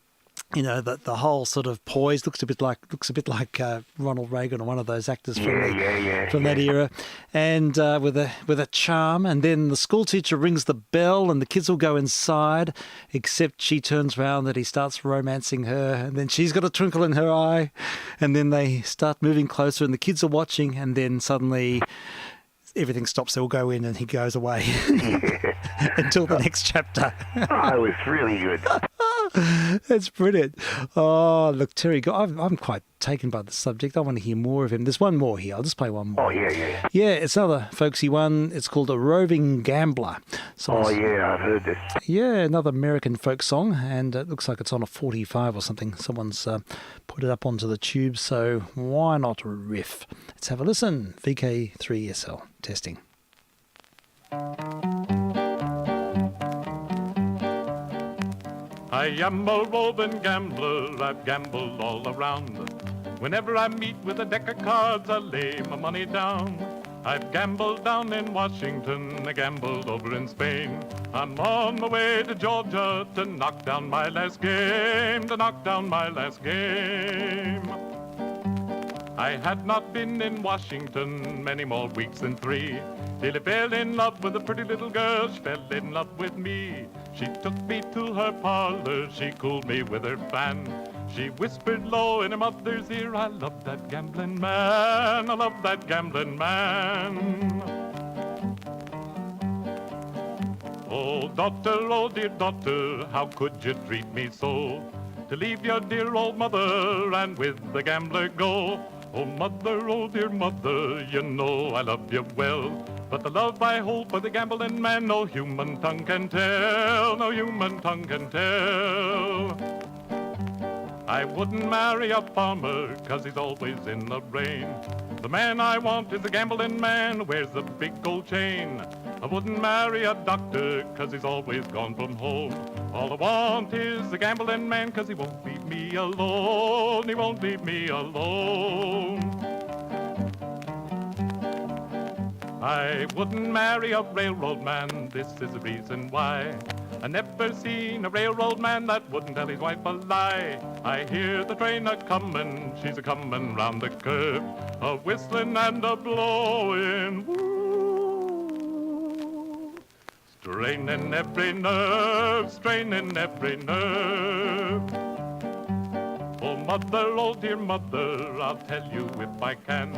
the whole sort of poise. Looks a bit like Ronald Reagan or one of those actors from that era, and with a charm. And then the school teacher rings the bell, and the kids will go inside, except she turns around and he starts romancing her, and then she's got a twinkle in her eye, and then they start moving closer, and the kids are watching, and then suddenly everything stops. They'll go in, and he goes away until the next chapter. Oh, it was really good. That's brilliant. Oh, look, Terry, I'm quite taken by the subject. I want to hear more of him. There's one more here. I'll just play one more. Oh, yeah. Yeah, it's another folksy one. It's called A Roving Gambler. Oh, yeah, I've heard this. Yeah, another American folk song, and it looks like it's on a 45 or something. Someone's put it up onto the tube, so why not riff? Let's have a listen. vk3sl, testing. I am a roving gambler, I've gambled all around. Whenever I meet with a deck of cards, I lay my money down. I've gambled down in Washington, I gambled over in Spain. I'm on my way to Georgia to knock down my last game, I had not been in Washington many more weeks than 3 till I fell in love with a pretty little girl. She fell in love with me. She took me to her parlor, she cooled me with her fan. She whispered low in her mother's ear, I love that gambling man, I love that gambling man. Oh, dear daughter, how could you treat me so? To leave your dear old mother and with the gambler go. Oh, dear mother, you know I love you well. But the love I hold for the gambling man, no human tongue can tell, no human tongue can tell. I wouldn't marry a farmer, 'cause he's always in the rain. The man I want is a gambling man, wears a big gold chain. I wouldn't marry a doctor, 'cause he's always gone from home. All I want is a gambling man, 'cause he won't leave me alone, he won't leave me alone. I wouldn't marry a railroad man, this is the reason why. I never seen a railroad man that wouldn't tell his wife a lie. I hear the train a-comin', she's a-comin' round the curve, a-whistling and a-blowing, woo. straining every nerve, straining every nerve. Oh, mother, oh dear mother, I'll tell you if I can.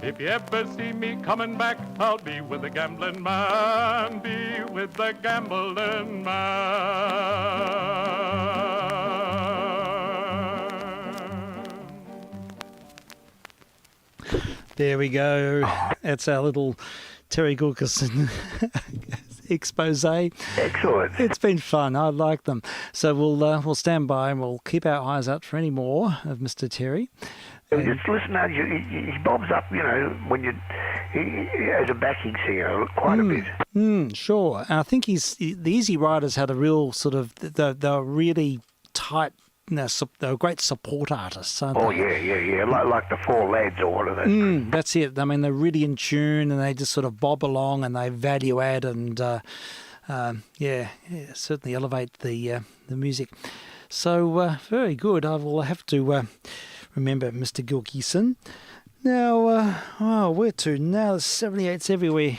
If you ever see me coming back, I'll be with the gambling man, be with the gambling man. There we go. That's our little Terry Gilkyson expose. Excellent. It's been fun. I like them. So we'll stand by and we'll keep our eyes out for any more of Mr. Terry. Just listen to he bobs up, when as a backing singer quite a bit. Sure. And I think the Easy Riders had a real sort of, they're really tight, they're great support artists, aren't they? Yeah. Like the Four Lads or one of those. That's it. I mean, they're really in tune and they just sort of bob along and they value add and, certainly elevate the music. So, very good. I will have to remember Mr. Gilkyson. Now, where to? Now, the 78's everywhere.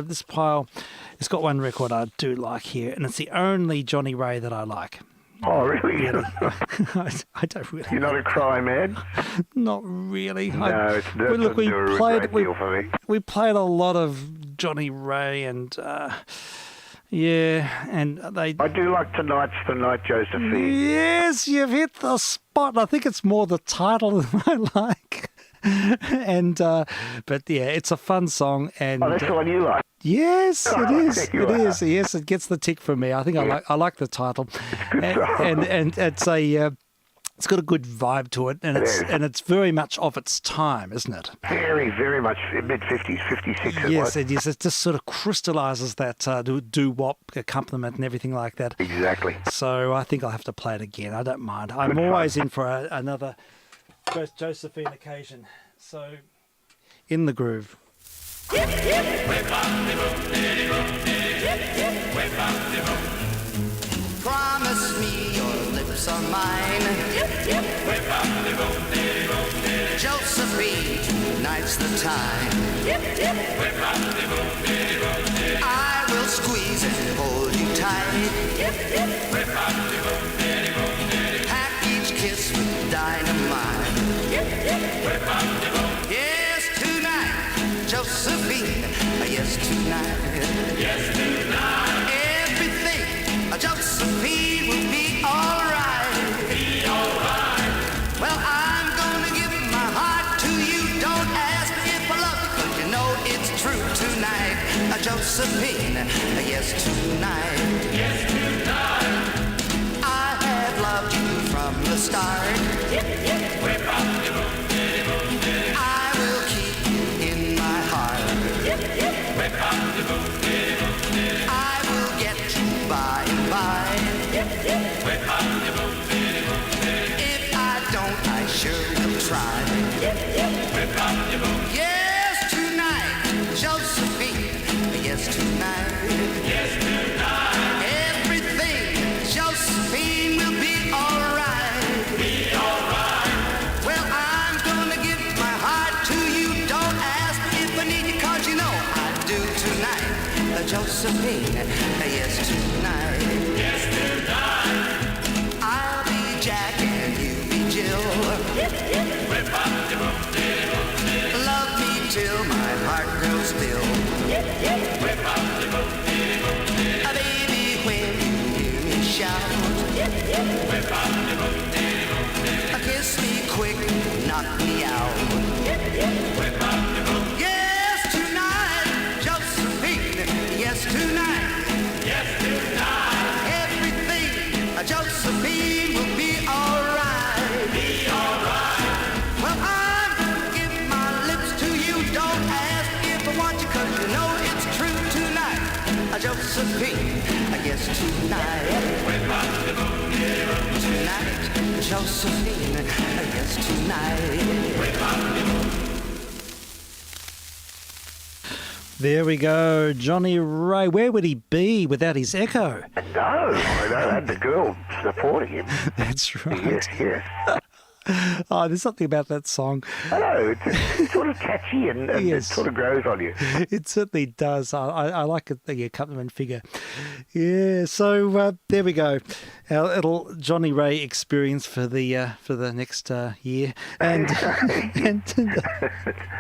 This pile, it's got one record I do like here, and it's the only Johnny Ray that I like. Oh, really? I don't really. You're not a cry man? Not really. No, it doesn't do a great deal for me. We played a lot of Johnny Ray and... and they... I do like Tonight's the Night, Josephine. Yes, you've hit the spot. I think it's more the title that I like. But yeah, it's a fun song. And that's the one you like? Yes, it is. It is. Are. Yes, it gets the tick from me. I think I like the title. It's good stuff. And it's it's got a good vibe to it, and it's very much of its time, isn't it? Very, very much mid-50s, 56 Yes, it is. It just sort of crystallises that doo-wop accompaniment and everything like that. Exactly. So I think I'll have to play it again. I don't mind. I'm always in for another Josephine occasion. So, in the groove. Promise me your lips are mine. Josephine, tonight's the time. I will squeeze and hold you tight. Pack each kiss with dynamite. Yes, tonight, Josephine. Yes, tonight. Yes, tonight. Everything, Josephine, will be alright. Be alright. Well, I'm gonna give my heart to you. Don't ask me if I love you, 'cause you know it's true tonight. Josephine, yes, tonight. Yes, tonight. I have loved you from the start. I will keep you in my heart. I will get you by and by. If I don't, I sure will try. Yes, tonight, Josephine. Yes, tonight. Yes, tonight. Everything, Josephine, will be alright. Be alright. Well, I'm gonna give my heart to you. Don't ask if I need you, 'cause you know I do tonight. Josephine, yes, tonight. Yes, tonight. I'll be Jack and you be Jill. Love me till my heart grows still. Baby, when you hear me shout, kiss me quick, knock me out. Yes, tonight, Josephine. Yes, tonight. Yes, tonight. Everything, Josephine, will be alright. Be alright. Well, I'm gonna give my lips to you. Don't ask if I want you, 'cause you know it's true tonight. Josephine, yes, tonight. Tonight, Josephine, yes, tonight. There we go, Johnny Ray. Where would he be without his echo? No, I don't have the girl supporting him. That's right. Yes. Oh, there's something about that song. I know, it's sort of catchy and Yes. it sort of grows on you. It certainly does. I like it, the accompaniment figure. Yeah, so there we go. Our little Johnny Ray experience for the next year. And,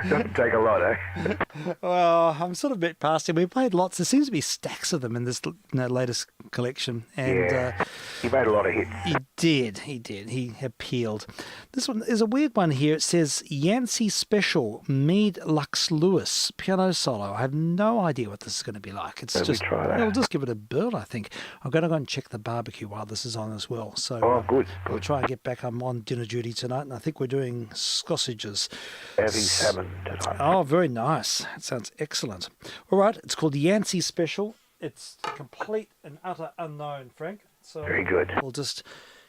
Doesn't take a lot, eh? well, I'm sort of a bit past it. We played lots. There seems to be stacks of them in this latest collection. And He made a lot of hits. He did. He appealed. This one is a weird one here. It says Yancey Special, Mead Lux Lewis, piano solo. I have no idea what this is going to be like. It's Let me just, try that. We'll just give it a burn, I think. I'm going to go and check the barbecue while this is on as well. So Good. we'll try and get back. I'm on dinner duty tonight, and I think we're doing sausages. Having salmon tonight. Oh, very nice. That sounds excellent. All right, it's called Yancey Special. It's complete and utter unknown, Frank. So Very good. We'll just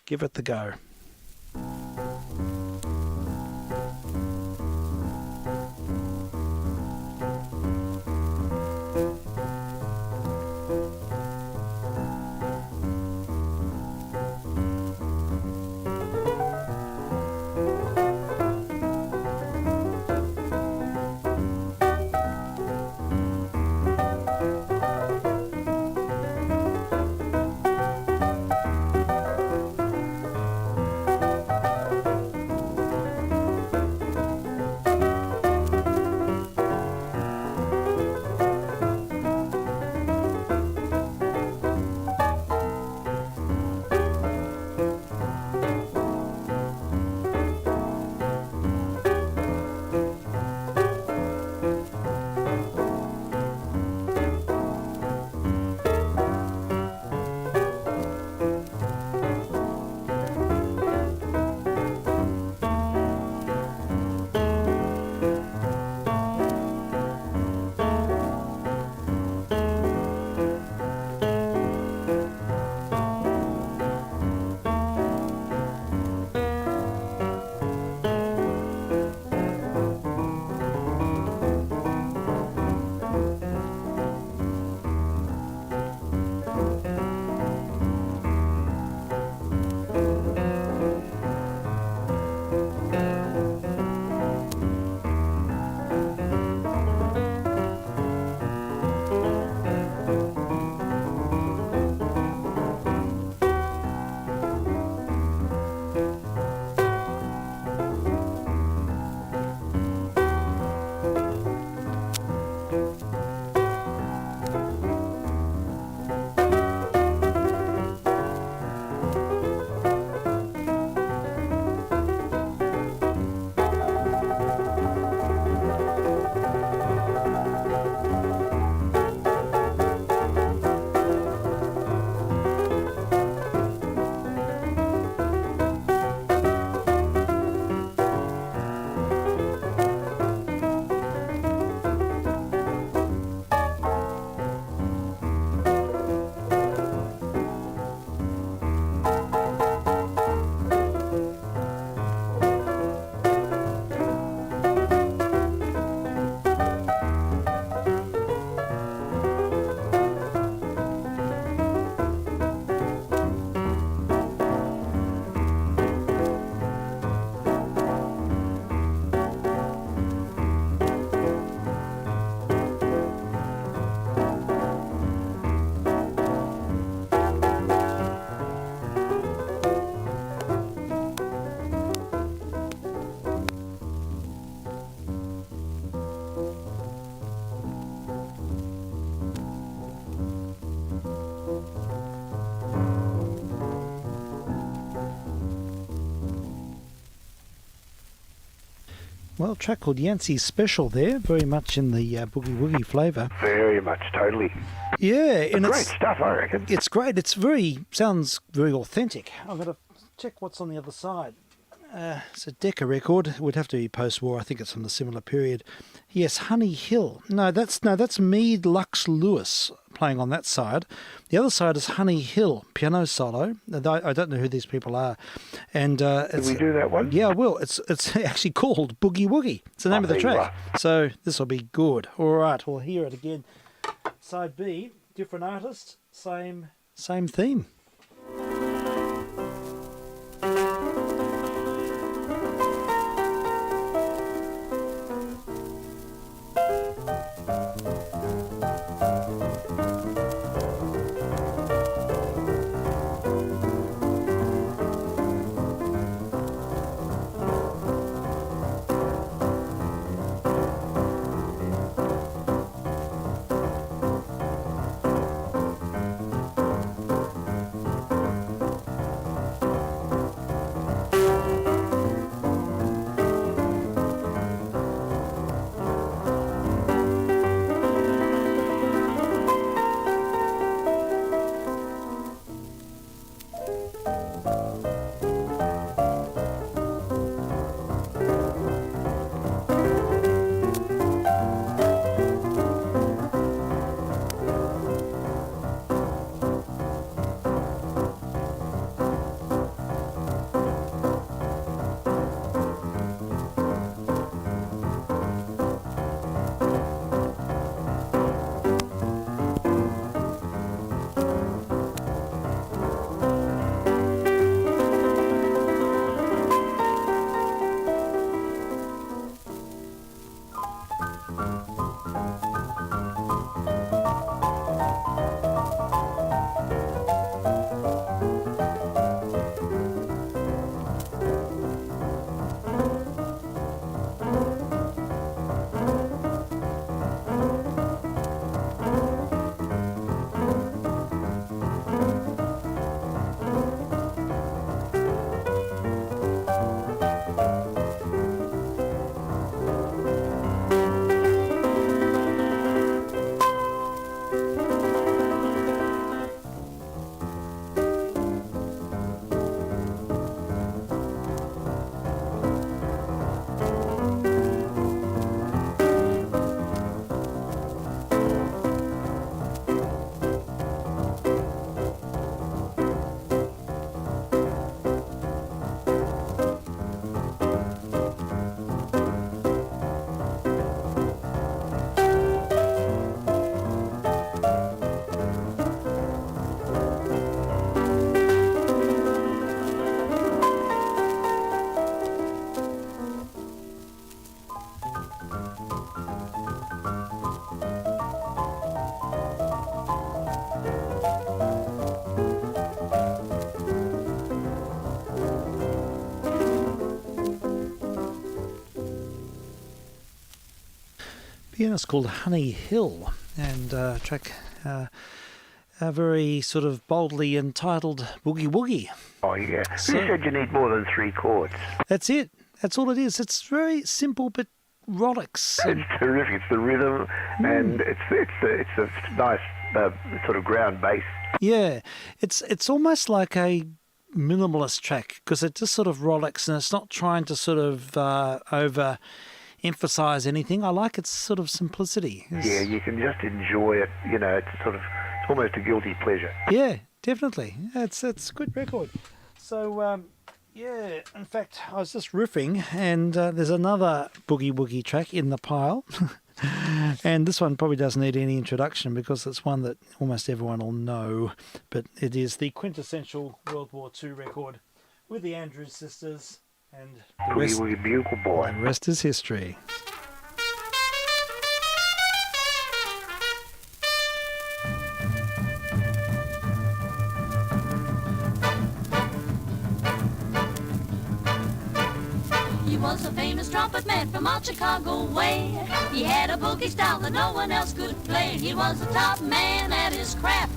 give it the go. Well, a track called Yancey Special there, very much in the boogie woogie flavour. Very much, totally. Yeah, and Great stuff, I reckon. It's great. Sounds very authentic. I'm going to check what's on the other side. It's a Decca record. It would have to be post-war. I think it's from the similar period. Yes, Honey Hill. No, that's Mead Lux Lewis playing on that side. The other side is Honey Hill piano solo. I don't know who these people are. And Did we do that one? Yeah, I will. It's actually called Boogie Woogie. It's the name of the track. So this will be good. All right, we'll hear it again. Side B, different artist, same theme. Pianist called Honey Hill, and track very sort of boldly entitled Boogie Woogie. Oh, yeah. So- Who said you need more than 3 chords? That's it. That's all it is. It's very simple but rollicks. It's terrific. It's the rhythm, and it's a nice sort of ground bass. Yeah, it's almost like a minimalist track because it just sort of rollicks and it's not trying to sort of over emphasize anything. I like its sort of simplicity. Yeah, you can just enjoy it. You know, it's almost a guilty pleasure. Yeah, definitely. It's a good record. So yeah, in fact, I was just riffing, and there's another Boogie Woogie track in the pile. And this one probably doesn't need any introduction because it's one that almost everyone will know. But it is the quintessential World War II record with the Andrews Sisters, and Boogie Woogie Bugle Boy. the rest is history. He was a famous trumpet man from out Chicago way. He had a boogie style that no one else could play. He was the top man at his craft.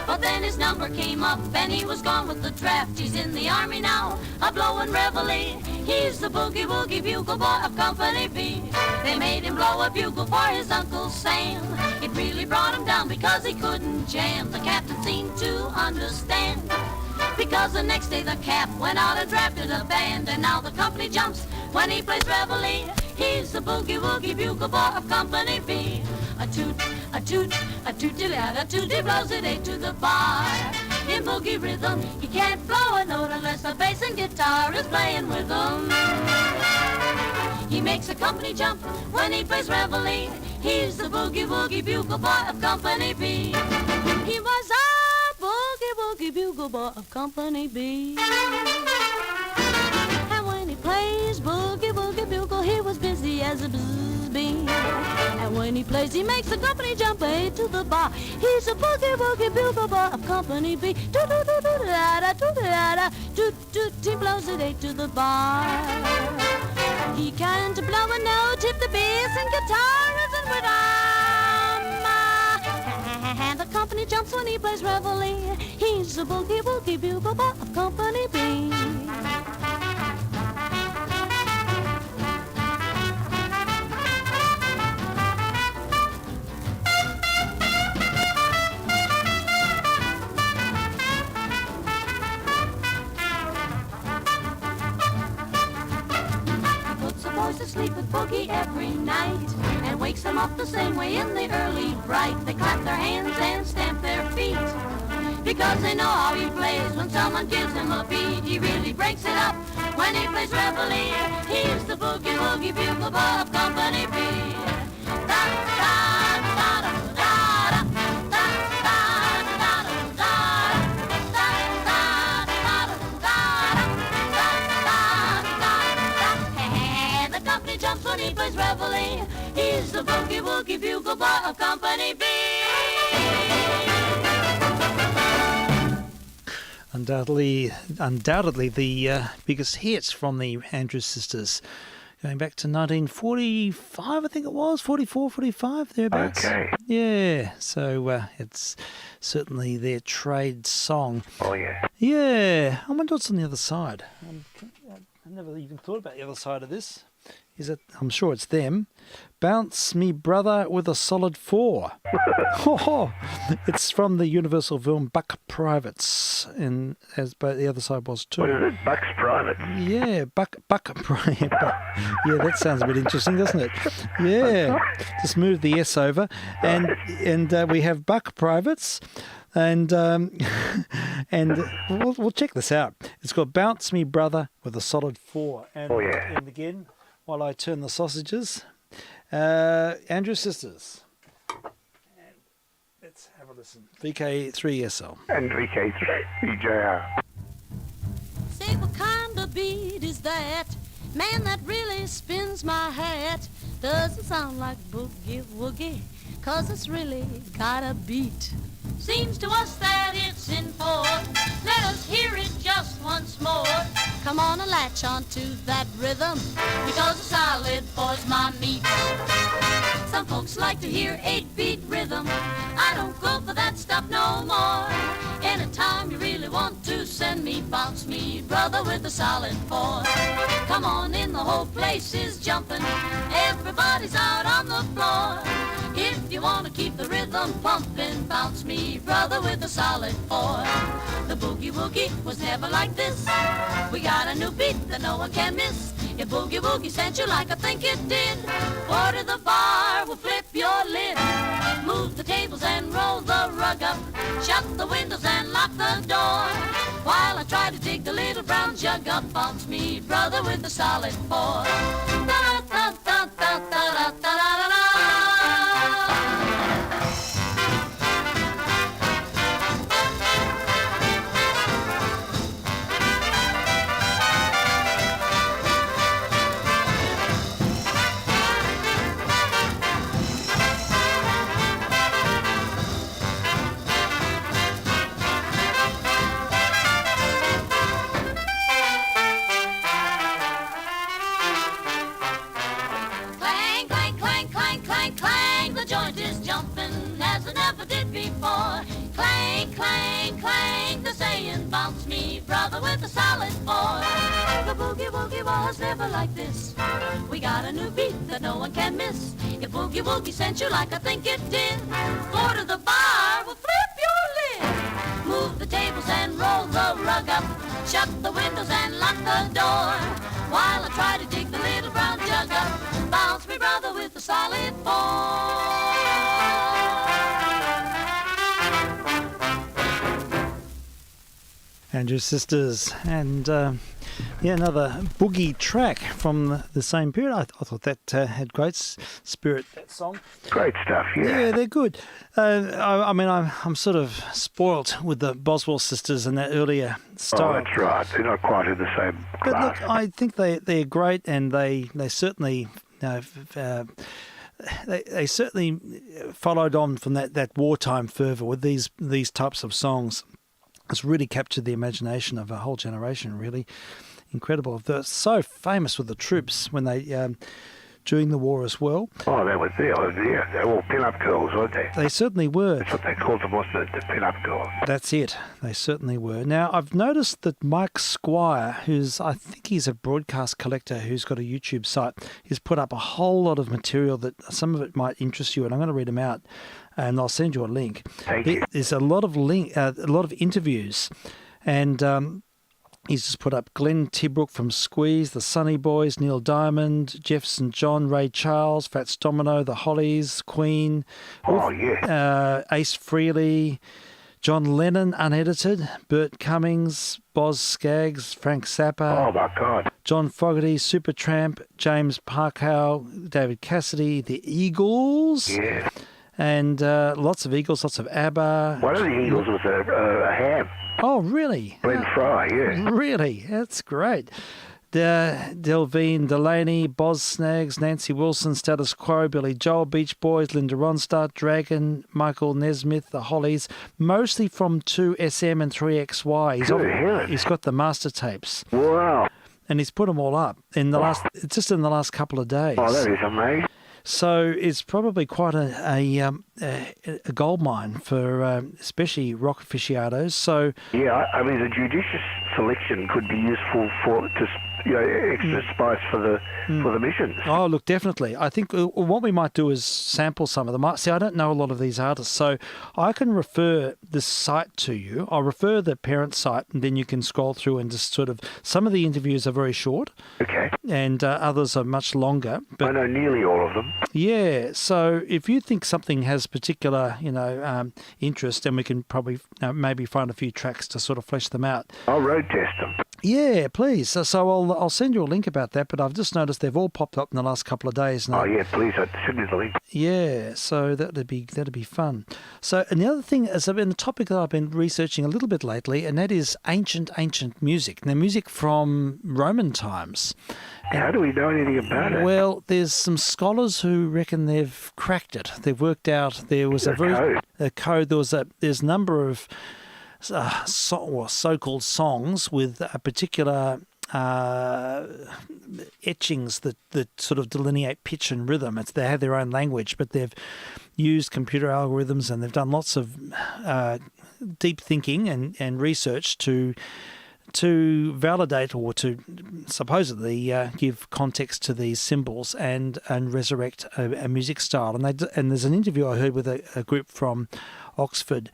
But then his number came up and he was gone with the draft. He's in the army now, a blowin' reveille. He's the boogie woogie bugle boy of Company B. They made him blow a bugle for his Uncle Sam. It really brought him down because he couldn't jam. The captain seemed to understand, because the next day the cap went out and drafted a band. And now the company jumps when he plays reveille. He's the boogie woogie bugle boy of Company B. A toot, a toot, a toot-a-toot, he blows it 8 to the bar. In boogie rhythm, he can't blow a note unless the bass and guitar is playing with him. He makes a company jump when he plays reveille. He's the boogie woogie bugle boy of Company B. He was a boogie woogie bugle boy of Company B. And when he plays boogie woogie bugle, he was busy as a bzzz bee. And when he plays, he makes the company jump 8 to the bar. He's a boogie woogie bugle boy of Company B. Do-do-do-do-da-da, do-da-da, do-do, he blows it 8 to the bar. He can't blow a note if the bass and guitar isn't with him. And the company jumps when he plays reveille. He's the boogie woogie bugle boy of Company B. To sleep with boogie every night and wakes them up the same way in the early bright. They clap their hands and stamp their feet because they know how he plays. When someone gives him a beat, he really breaks it up when he plays reveille. He's the boogie woogie bugle boy of Company B. Da da da da da da. Jumps when he plays reveille. He's the boogie woogie bugle boy of Company B. undoubtedly the biggest hit from the Andrews Sisters, going back to 1945, I think it was, 44, 45, thereabouts. Okay. Yeah, so it's certainly their trade song. Oh, yeah. Yeah, I wonder what's on the other side. I never even thought about the other side of this. Is it? I'm sure it's them. Bounce Me Brother with a Solid 4. It's from the Universal film Buck Privates, and as but the other side was too. What is it? Buck's Private? Yeah, Buck. Yeah, that sounds a bit interesting, doesn't it? Yeah, just move the S over, and we have Buck Privates. And we'll check this out. It's called Bounce Me Brother with a Solid 4. And, oh, yeah. And again, while I turn the sausages, Andrew Sisters. And let's have a listen. vk3sl. And vk3sl. Say, what kind of beat is that? Man, that really spins my hat. Doesn't sound like boogie woogie, 'cause it's really got a beat. Seems to us that it's in four. Let us hear it just once more. Come on and latch onto that rhythm, because a solid four's my meat. Some folks like to hear 8-beat rhythm. I don't go for that stuff no more. Anytime you really want to send me, bounce me brother with a solid 4. Come on in, the whole place is jumping. Everybody's out on the floor. If you want to keep the rhythm pumping, bounce me brother with a solid 4. The boogie woogie was never like this. We got a new beat that no one can miss. If boogie woogie sent you like I think it did, order the bar, will flip your lid. Move the tables and roll the rug up. Shut the windows and lock the door. While I try to dig the little brown jug up, bounce me brother with a solid 4. Da-da-da-da-da-da-da-da-da-da. Clang, clang, the saying, bounce me brother with a solid 4. The boogie woogie was never like this. We got a new beat that no one can miss. If boogie woogie sent you like I think it did, go to the bar, we'll flip your lid. Move the tables and roll the rug up. Shut the windows and lock the door. While I try to dig the little brown jug up, bounce me brother with a solid 4. Andrew Sisters, and another boogie track from the same period. I thought that had great spirit, that song. Great stuff, yeah. Yeah, they're good. I'm sort of spoilt with the Boswell Sisters and that earlier style. Oh, that's right. They're not quite in the same class. But look, I think they're great, and they certainly they certainly followed on from that wartime fervour with these types of songs. It's really captured the imagination of a whole generation, really. Incredible. They're so famous with the troops when they, during the war as well. Oh, they were there. They were all pin-up girls, weren't they? They certainly were. That's what they called them, wasn't it? The pin-up girls. That's it. They certainly were. Now, I've noticed that Mike Squire, I think he's a broadcast collector who's got a YouTube site, he's put up a whole lot of material that some of it might interest you, and I'm going to read them out. And I'll send you a link. Thank you. There's a lot of interviews, and he's just put up Glenn Tibbrook from Squeeze, the Sunny Boys, Neil Diamond, Jeff St. John, Ray Charles, Fats Domino, the Hollies, Queen, Ace Frehley, John Lennon, unedited, Burt Cummings, Boz Scaggs, Frank Zappa. Oh, my God. John Fogerty, Supertramp, James Parkhouse, David Cassidy, the Eagles. Yeah. And lots of Eagles, lots of ABBA. One of the Eagles was a ham. Oh, really? Glenn Fry, yeah. Really? That's great. Delvine Delaney, Boz Snaggs, Nancy Wilson, Status Quo, Billy Joel, Beach Boys, Linda Ronstadt, Dragon, Michael Nesmith, The Hollies, mostly from 2SM and 3XY. He's got the master tapes. Wow. And he's put them all up in the last couple of days. Oh, that is amazing. So it's probably quite a goldmine for especially rock aficionados. So yeah, I mean, the judicious selection could be useful for extra spice for the missions. Oh, look, definitely. I think what we might do is sample some of them. See, I don't know a lot of these artists, so I can refer the site to you. I'll refer the parent site, and then you can scroll through and just sort of. Some of the interviews are very short. Okay. And others are much longer. But I know nearly all of them. Yeah, so if you think something has particular, interest, then we can probably maybe find a few tracks to sort of flesh them out. I'll road test them. Yeah, please. So I'll send you a link about that, but I've just noticed they've all popped up in the last couple of days now. Oh yeah, please send me the link. Yeah, so that'd be fun. So, and the other thing is been a topic that I've been researching a little bit lately, and that is ancient music. Now, music from Roman times. How do we know anything about it? Well, there's some scholars who reckon they've cracked it. They've worked out there was a code. There's a number of so-called songs with a particular etchings that sort of delineate pitch and rhythm. They have their own language, but they've used computer algorithms and they've done lots of deep thinking and research to validate or to supposedly give context to these symbols and resurrect a music style. And there's an interview I heard with a group from Oxford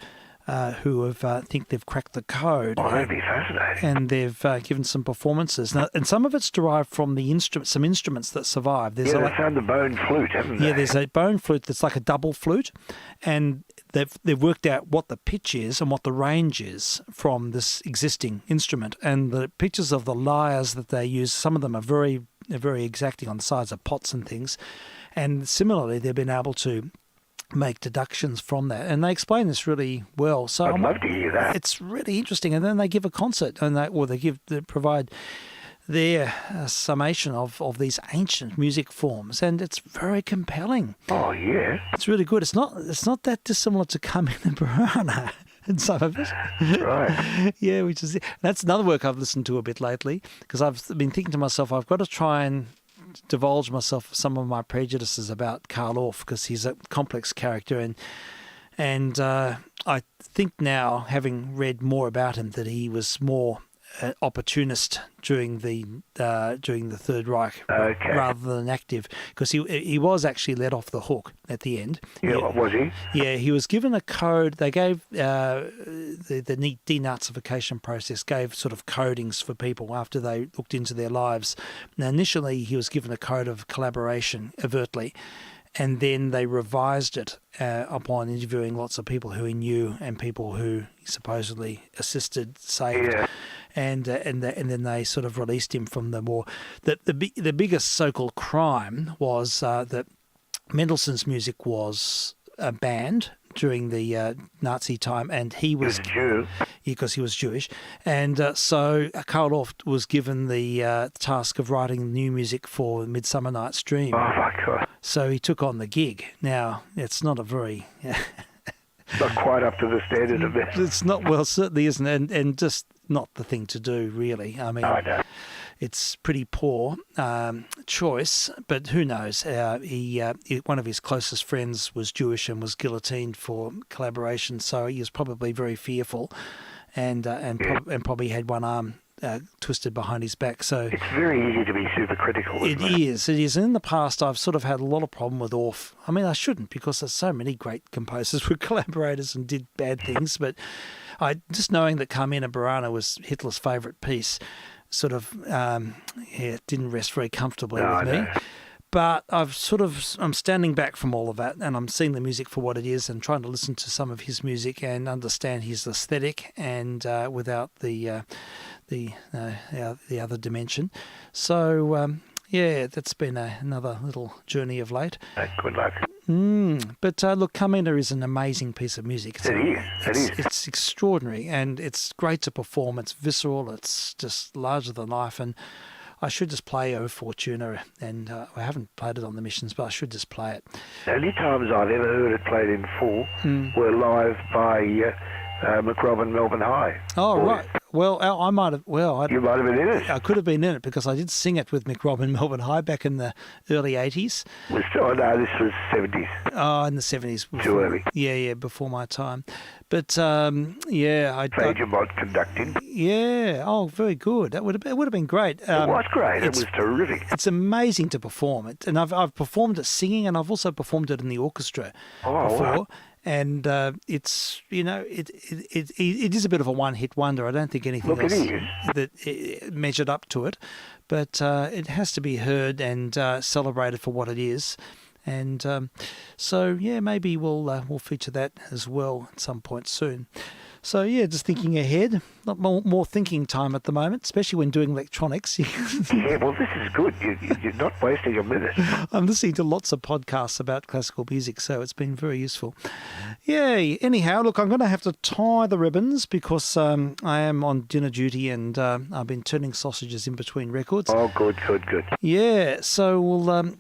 who have think they've cracked the code. Oh, that'd be fascinating. And they've given some performances. Now, and some of it's derived from some instruments that survive. They found the bone flute, haven't they? Yeah, there's a bone flute that's like a double flute, and they've worked out what the pitch is and what the range is from this existing instrument. And the pitches of the lyres that they use, some of them are very exacting on the size of pots and things. And similarly, they've been able to make deductions from that, and they explain this really well. So I'd love to hear that. It's really interesting, and then they give a concert, and they provide their summation of these ancient music forms, and it's very compelling. Oh yeah, it's really good. It's not that dissimilar to Come in Burana and some of it. Right. Yeah, that's another work I've listened to a bit lately, because I've been thinking to myself, I've got to try and divulge myself some of my prejudices about Karl Orff, because he's a complex character, and I think now, having read more about him, that he was more opportunist during the Third Reich, rather than active, because he was actually let off the hook at the end. Yeah, was he? Yeah, he was given a code. They gave the denazification process gave sort of codings for people after they looked into their lives. Now, initially, he was given a code of collaboration overtly, and then they revised it upon interviewing lots of people who he knew and people who supposedly assisted, saved. Yeah. And then they sort of released him from the more the biggest so-called crime was that Mendelssohn's music was banned during the Nazi time, and he was Jew because he was Jewish, and so Karl Orff was given the task of writing new music for Midsummer Night's Dream. Oh my God! So he took on the gig. Now it's not a very not quite up to the standard of it. It's not, well, certainly isn't, and just not the thing to do, really. I mean, it's pretty poor choice, but who knows? One of his closest friends was Jewish and was guillotined for collaboration, so he was probably very fearful, and probably had one arm twisted behind his back. So it's very easy to be super critical. It is. In the past, I've sort of had a lot of problem with Orff. I mean, I shouldn't, because there's so many great composers who were collaborators and did bad things, but just knowing that Carmina Burana was Hitler's favourite piece sort of didn't rest very comfortably with me. But I'm standing back from all of that, and I'm seeing the music for what it is, and trying to listen to some of his music and understand his aesthetic, and without the other dimension. So that's been another little journey of late. Good luck. But look, Carmina is an amazing piece of music. It's extraordinary, and it's great to perform. It's visceral. It's just larger than life, and I should just play O Fortuna, and I haven't played it on the missions, but I should just play it. The only times I've ever heard it played in full were live by McRobin Melbourne High. Oh, boys. right. Well, I might have. Well, You might have been in it. I could have been in it because I did sing it with McRobin Melbourne High back in the early 80s. No, this was 70s. Oh, in the 70s. Too early. Yeah, before my time. But, yeah. Major Mod conducting. Yeah. Oh, very good. It would have been great. It was great. It was terrific. It's amazing to perform it. And I've performed it singing, and I've also performed it in the orchestra before. Wow. And it's, it is a bit of a one-hit wonder. I don't think anything else that measured up to it, but it has to be heard and celebrated for what it is. And so, yeah, maybe we'll feature that as well at some point soon. So, yeah, just thinking ahead, not more thinking time at the moment, especially when doing electronics. Yeah, well, this is good. You're not wasting a minute. I'm listening to lots of podcasts about classical music, so it's been very useful. Yay. Anyhow, look, I'm going to have to tie the ribbons because I am on dinner duty and I've been turning sausages in between records. Oh, good. Yeah, so well,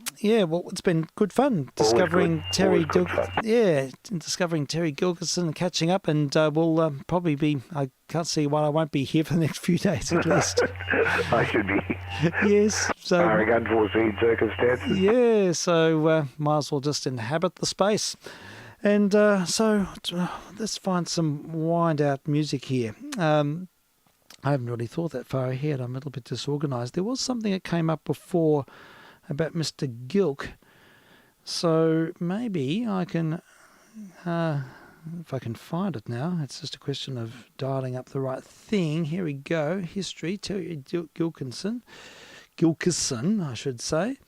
it's been good fun discovering Terry Gilkison and catching up, and we'll probably be, I can't see why I won't be here for the next few days at least. I should be. Yes. So, barring unforeseen circumstances. Yeah, so might as well just inhabit the space. And so let's find some wind-out music here. I haven't really thought that far ahead. I'm a little bit disorganised. There was something that came up before about Mr. Gilk. So maybe I can... if I can find it now, it's just a question of dialing up the right thing. Here we go. History, Terry Gilkison, I should say.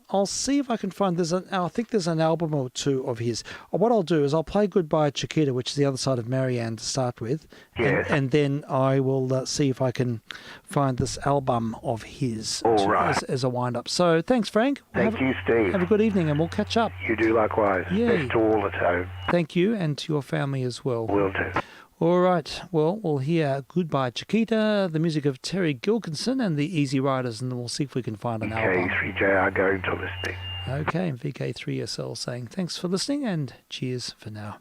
I'll see if I can find. I think there's an album or two of his. What I'll do is I'll play Goodbye Chiquita, which is the other side of Marianne to start with, and then I will see if I can find this album of his as a wind-up. So thanks, Frank. Thank you, Steve. Have a good evening, and we'll catch up. You do likewise. Yay. Best to all at home. Thank you, and to your family as well. Will do. All right, well, we'll hear Goodbye Chiquita, the music of Terry Gilkison and the Easy Riders, and then we'll see if we can find an album. vk3sl going to listening. Okay, and vk3sl saying thanks for listening and cheers for now.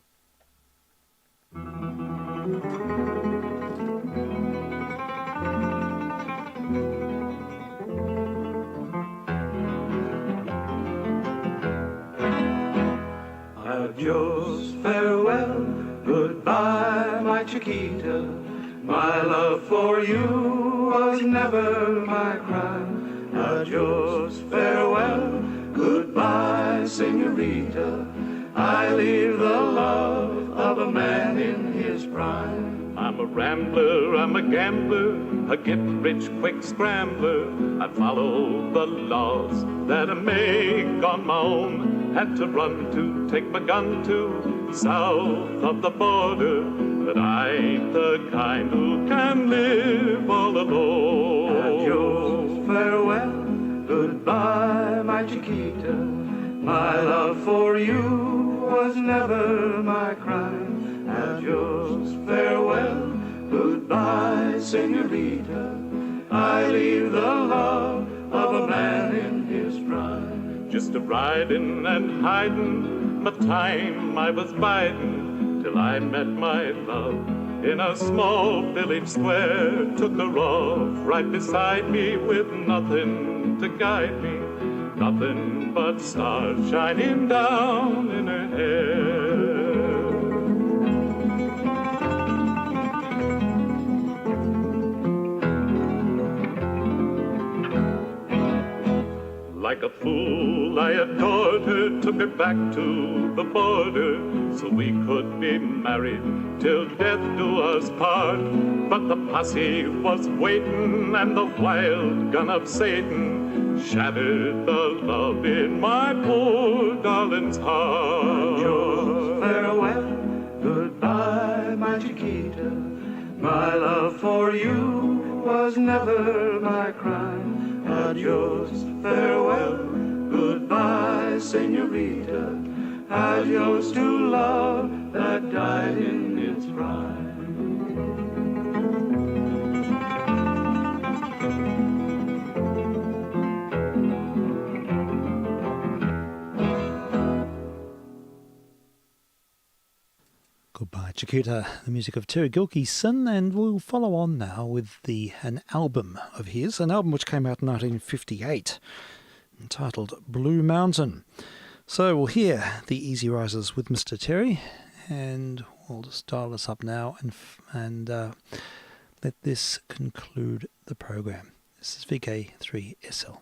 Adios, farewell, goodbye, my Chiquita. My love for you was never my crime. Adios, farewell, goodbye, senorita. I leave the love of a man in his prime. I'm a rambler, I'm a gambler, a get-rich-quick scrambler. I follow the laws that I make on my own. Had to run to take my gun to south of the border, but I ain't the kind who can live all alone. Adios, farewell, goodbye, my Chiquita. My love for you was never my crime. Adios, farewell, goodbye, senorita. I leave the love of a man in his prime. Just a riding and hiding, my time I was biding, till I met my love in a small village square. Took her off right beside me with nothing to guide me, nothing but stars shining down in her hair. Like a fool, I adored her, took her back to the border, so we could be married till death do us part. But the posse was waiting, and the wild gun of Satan shattered the love in my poor darling's heart. Adios, farewell, goodbye, my Chiquita. My love for you was never my crime. Adios, farewell, goodbye, senorita. Adios to love that died in its prime. Goodbye, Chiquita, the music of Terry Gilkyson, and we'll follow on now with an album of his, an album which came out in 1958, entitled Blue Mountain. So we'll hear the Easy Risers with Mr. Terry, and we'll just dial this up now and let this conclude the program. This is vk3sl.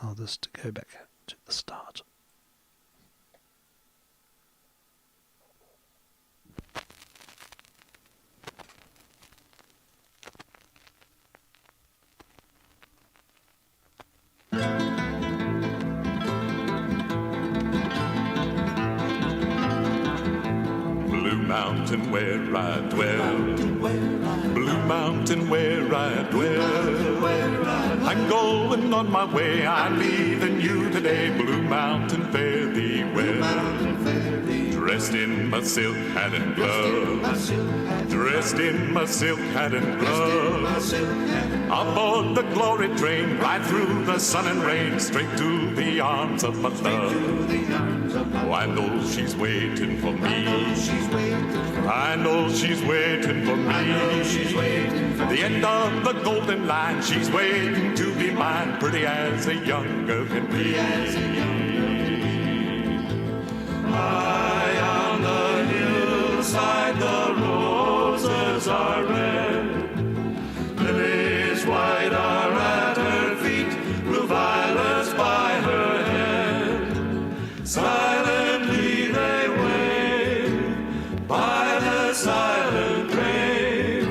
I'll just go back to the start. Blue mountain where I dwell, blue mountain where I dwell. I'm going on my way, I'm leaving you today. Blue mountain, fare thee well. Dressed in my silk hat and gloves, dressed in my silk hat and gloves. Aboard the glory train, right through the sun and rain, straight to the arms of my love. Oh, I know she's waiting for me. I know she's waiting for me. The end of the golden line, she's waiting to be mine, pretty as a young girl can be. High on the hillside, the roses are red. Lilies white are at her feet, blue violets by her head. Silently they wave by the silent grave,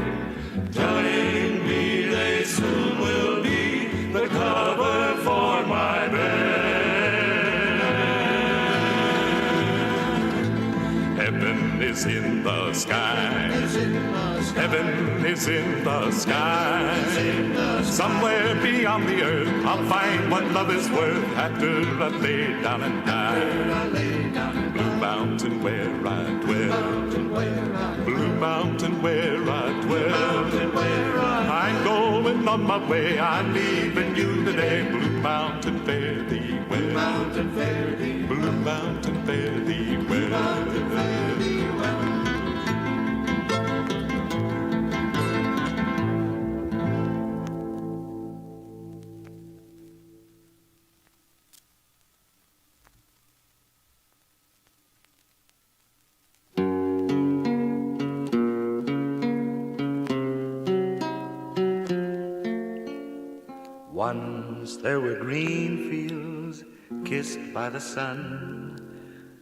telling me they soon will be the cover for my bed. Heaven is in the sky. Heaven is in the sky. Somewhere beyond the earth, I'll find what love is worth after I lay down and die. Blue mountain where I dwell, blue mountain where I dwell. I'm going on my way, I'm leaving you today. Blue mountain, fare thee well. Blue mountain, fare thee well. Blue mountain, fare thee well. Once there were green fields kissed by the sun.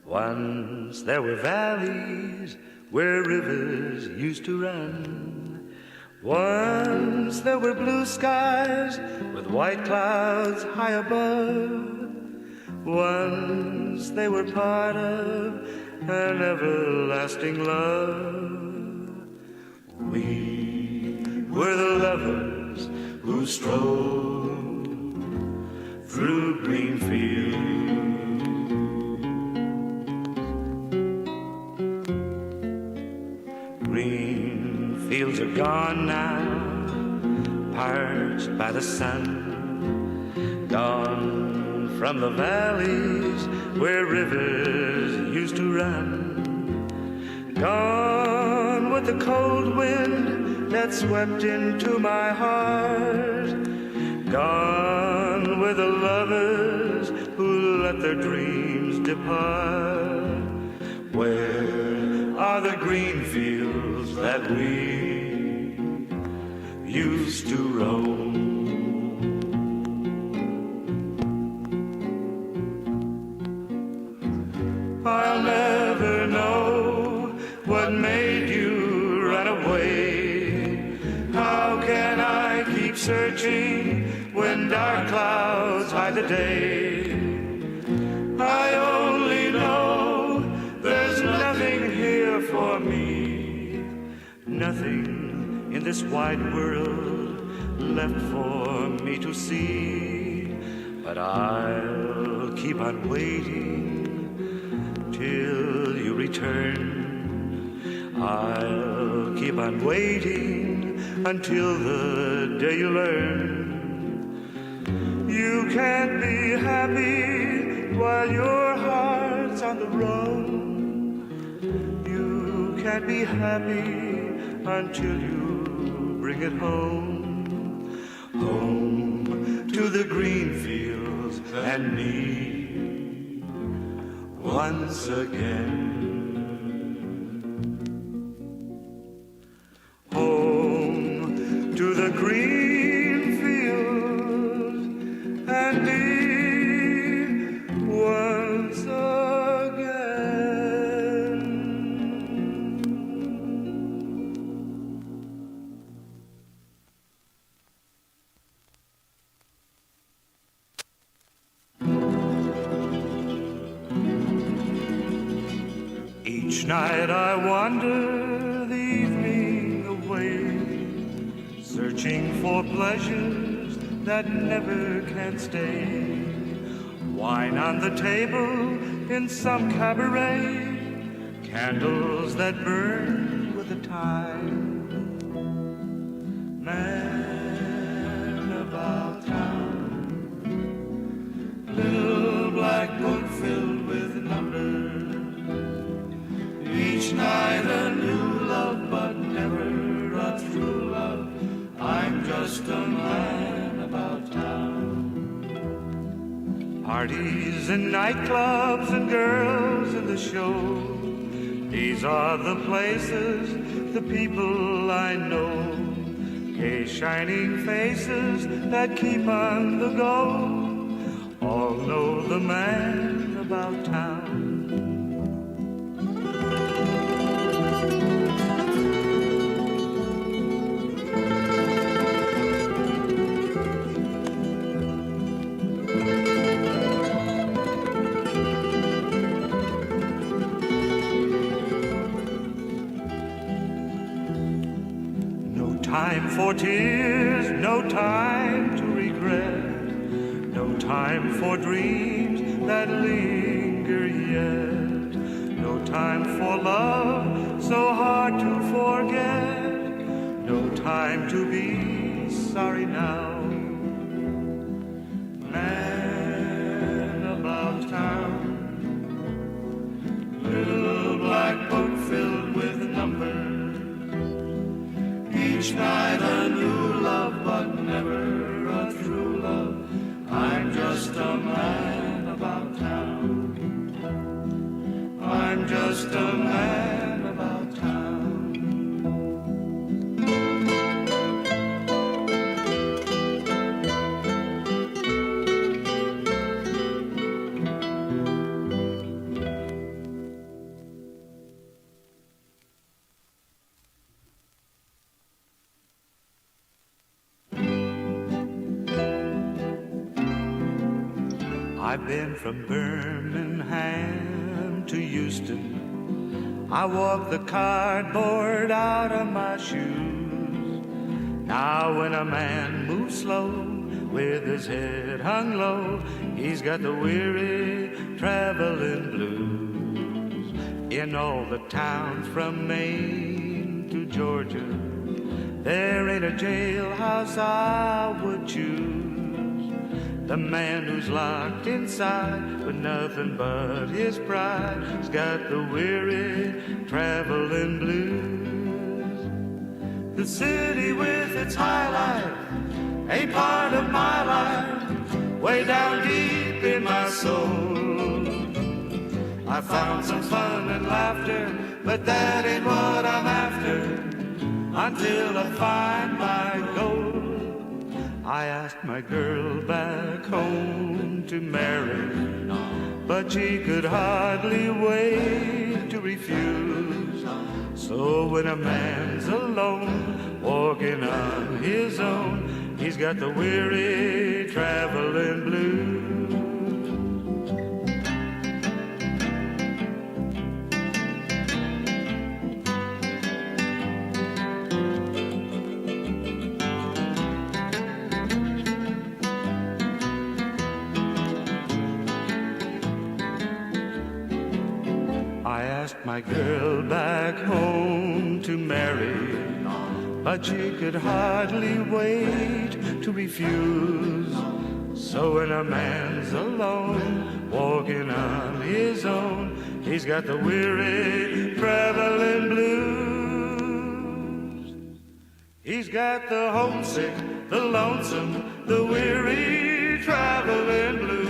Once there were valleys where rivers used to run. Once there were blue skies with white clouds high above. Once they were part of an everlasting love. We were the lovers who strolled through green fields. Green fields are gone now, parched by the sun. Gone from the valleys where rivers used to run. Gone with the cold wind that swept into my heart. Gone with the lovers who let their dreams depart. Where are the green fields that we used to roam? I'll never know what made you run away. How can I keep searching when dark clouds hide the day? I only know there's nothing here for me, nothing in this wide world left for me to see. But I'll keep on waiting till you return. I'll keep on waiting until the day you learn. You can't be happy while your heart's on the run. can't be happy until you bring it home. Home to the green fields and me once again. Home to the green fields and me once again. Each night I wander the evening away, searching for pleasures that never can stay. Wine on the table in some cabaret, candles that burn with the time. Man about town, little black book filled with numbers. Each night a new love, but never a true love. I'm just a man about town. Parties and nightclubs and girls in the show, these are the places, the people I know. Gay shining faces that keep on the go, all know the man about town. Time for tears, no time to regret, no time for dreams that linger yet, no time for love so hard to forget, no time to be sorry now. Man about town, little black book filled with numbers. Each night a new love, but never a true love. I'm just a man about town. I'm just a man about town. I've been from Birmingham to Houston. I walk the cardboard out of my shoes. Now when a man moves slow with his head hung low, he's got the weary traveling blues. In all the towns from Maine to Georgia, there ain't a jailhouse I would choose. The man who's locked inside with nothing but his pride has got the weary traveling blues. The city with its high life, a part of my life, way down deep in my soul. I found some fun and laughter, but that ain't what I'm after until I find my goal. I asked my girl back home to marry, but she could hardly wait to refuse. So when a man's alone, walking on his own, he's got the weary traveling blues. My girl back home to marry, but she could hardly wait to refuse. So when a man's alone, walking on his own, he's got the weary traveling blues. He's got the homesick, the lonesome, the weary traveling blues.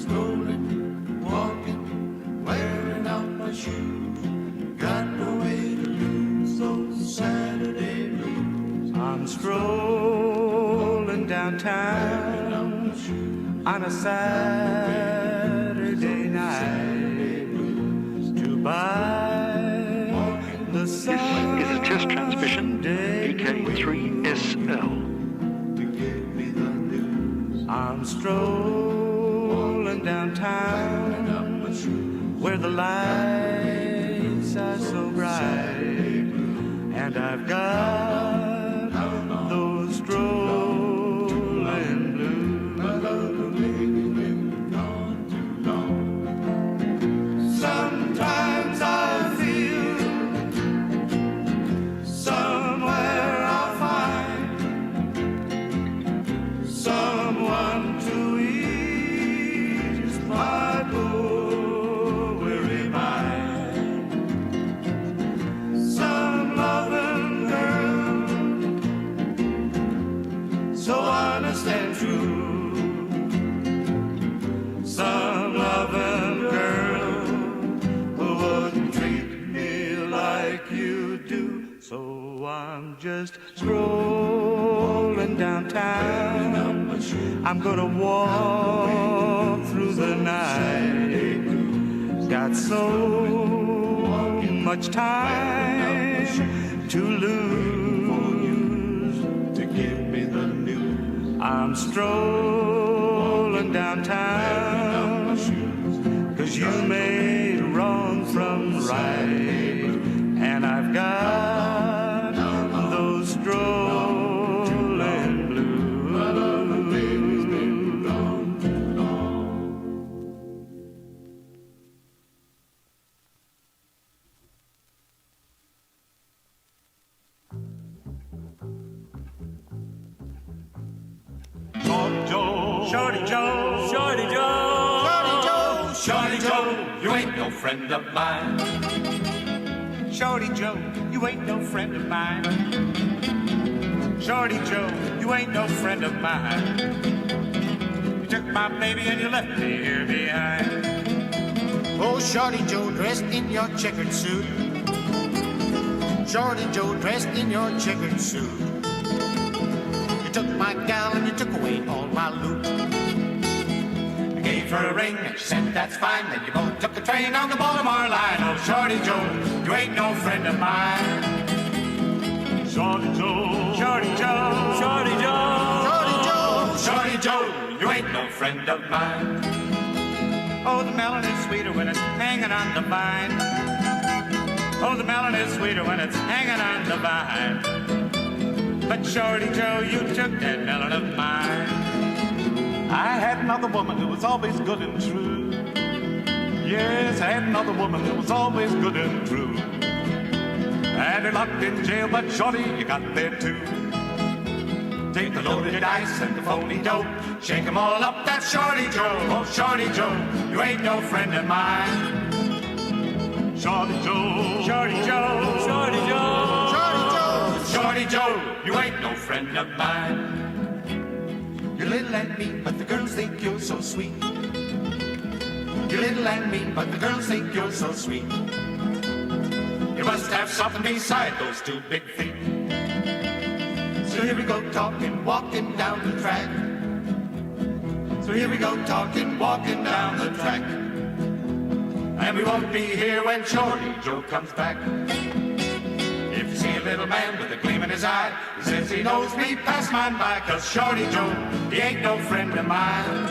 Strolling, walking, wearing out my shoes. Got no way to lose those Saturday blues. I'm strolling downtown on a Saturday night to buy the sun. This is a test transmission, vk3sl. I'm strolling downtown where the lights are so bright, and I've got those strolling blues. Sometimes I feel somewhere I'll find someone to ease my poor weary mind. Some loving girl, so honest and true. Some loving girl who wouldn't treat me like you do. So I'm just strolling downtown. I'm gonna walk through the night. Got so much time to lose. To give me the news. I'm strolling downtown, 'cause you made wrong from right, and I've got those strolling blues. Shorty Joe, Shorty Joe, Shorty Joe, Shorty Joe, you ain't no friend of mine. Shorty Joe, you ain't no friend of mine. Shorty Joe, you ain't no friend of mine. You took my baby and you left me here behind. Oh, Shorty Joe dressed in your checkered suit. Shorty Joe dressed in your checkered suit. You took my gal and you took away all my loot. I gave her a ring and she said that's fine. Then you both took the train on the Baltimore line. Oh, Shorty Joe, you ain't no friend of mine. Shorty Joe, Shorty Joe, Shorty Joe, Shorty Joe, Shorty Joe, you ain't no friend of mine. Oh, the melon is sweeter when it's hanging on the vine. Oh, the melon is sweeter when it's hanging on the vine. But Shorty Joe, you took that melon of mine. I had another woman who was always good and true. Yes, I had another woman who was always good and true. And you're locked in jail, but Shorty, you got there too. Take the loaded dice and the phony dope, shake 'em all up, that's Shorty Joe. Oh, Shorty Joe, you ain't no friend of mine. Shorty Joe, Shorty Joe, Shorty Joe, Shorty Joe, Shorty Joe, you ain't no friend of mine. You're little and mean, but the girls think you're so sweet. You're little and mean, but the girls think you're so sweet. You must have something beside those two big feet. So here we go talking, walking down the track. So here we go talking, walking down the track. And we won't be here when Shorty Joe comes back. If you see a little man with a gleam in his eye, he says he knows me, pass mine by, 'cause Shorty Joe, he ain't no friend of mine.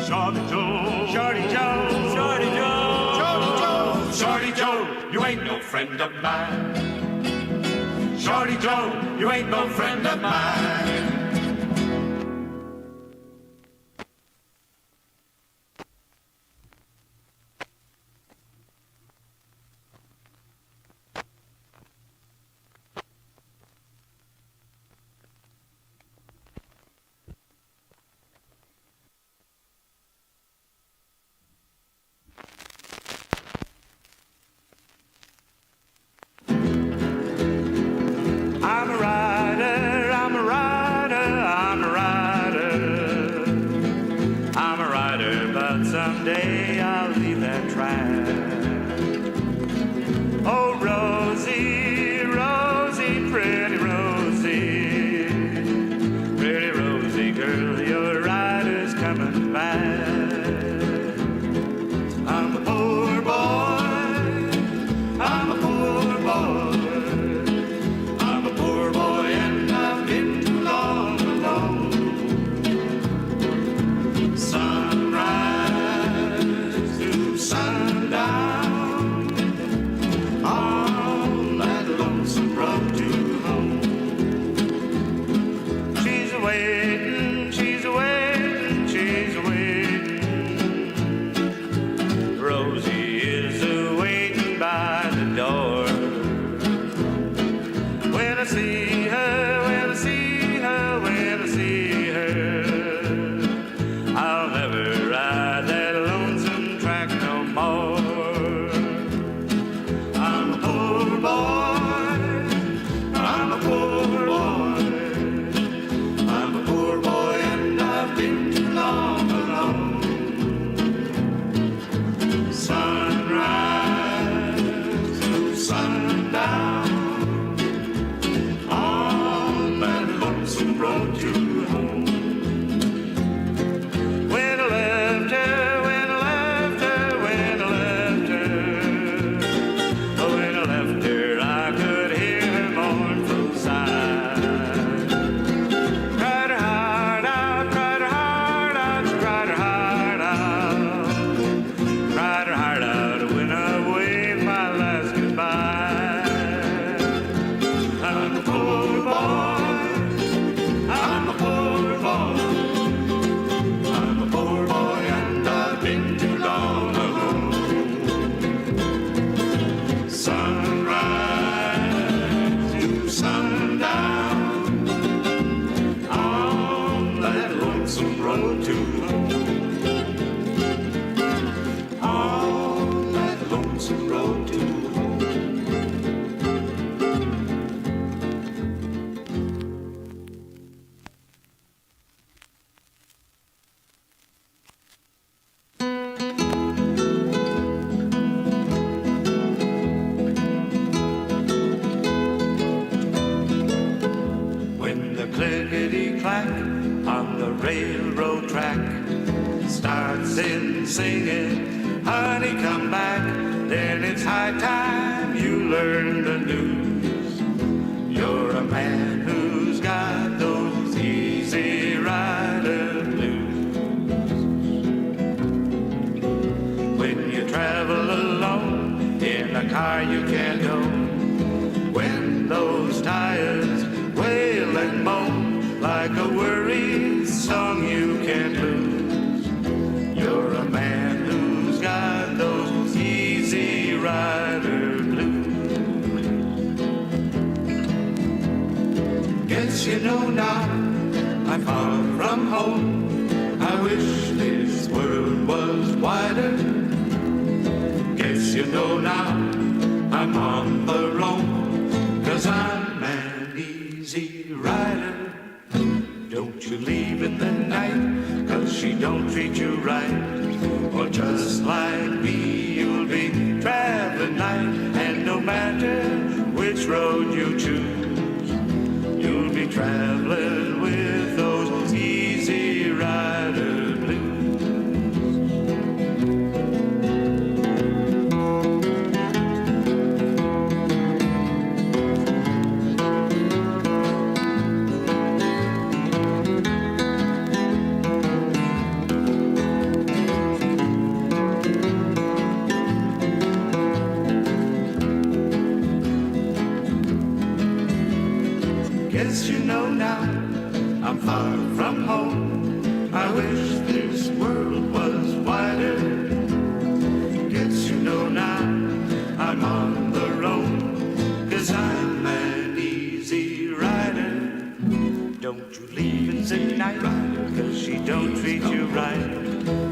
Shorty Joe, Shorty Joe, Shorty Joe, Shorty Joe, Shorty Joe, you ain't no friend of mine. Shorty Joe, you ain't no friend of mine. door. When I see her, when I see her, when I see her, I'll never ride that lonesome track no more. I'm a poor boy, I'm a poor boy, I'm a poor boy, and I've been too long alone. Sunrise to sundown on that lonesome road to home. When I left her, when I left her, when I left her, oh, when I left her, I could hear her mournful sigh. Cried her heart out, cried her heart out, cried her heart out, cried her heart out when I waved my last goodbye. I'm a poor boy, I'm a poor boy, I'm a poor boy, and I've been too long alone. Sunrise to sundown on that lonesome road to home. On that lonesome road to home. When the clickety-clack on the railroad track starts in singing, honey, come back, then it's high time you learn the news. You're a man who's got those easy rider blues. When you travel alone in a car you can't own, when those tires wail and moan like a worried song you can't lose. You're a man who's got those easy rider blues. Guess you know now I'm far from home. I wish this world was wider. Guess you know now I'm on the roam, 'cause I'm an easy rider. Don't you leave in the night, 'cause she don't treat you right. Or just like me, you'll be traveling night, and no matter which road you choose, you'll be traveling with those easy rider blues. Guess you know now I'm far from home. I wish this world was wider. Guess you know now I'm on the road, 'cause I'm an easy rider. Don't you leave in the night, 'cause she don't treat you right.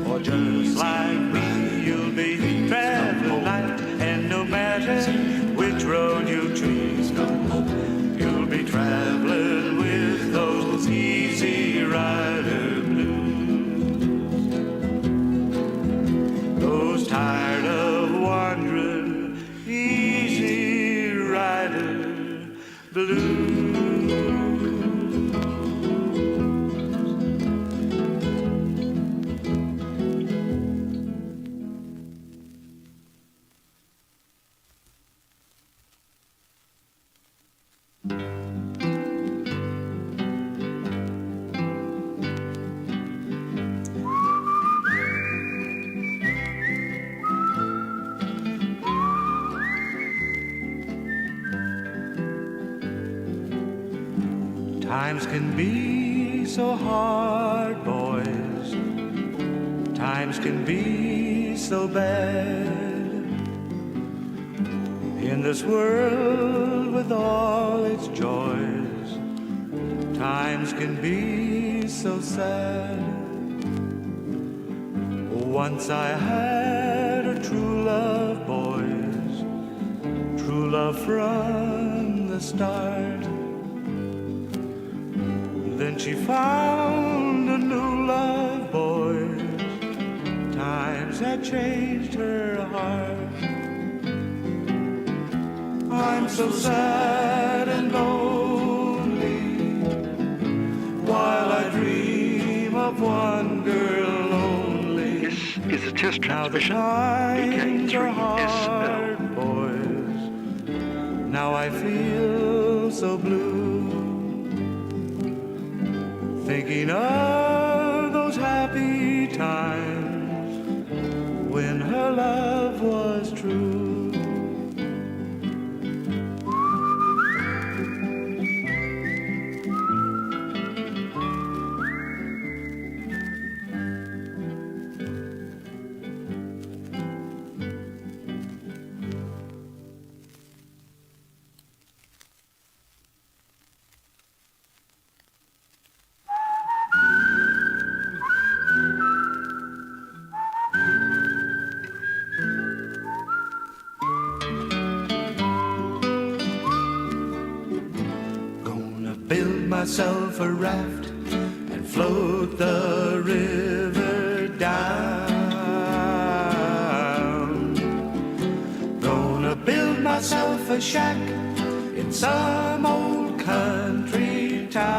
Or just like me, you'll be traveling light, and no matter which road you choose, you'll be traveling with those easy rider blues. Those tired of wandering easy rider blues. Times can be so hard, boys. Times can be so bad. In this world with all its joys, times can be so sad. Once I had a true love, boys, true love from the start. Then she found a new love, boys, times had changed her heart. I'm so sad and lonely while I dream of one girl only. This is a test Now the transmission, times are vk3sl. hard, boys. Now I feel so blue, thinking of those happy times when her love was true. Build myself a raft and float the river down. Gonna build myself a shack in some old country town.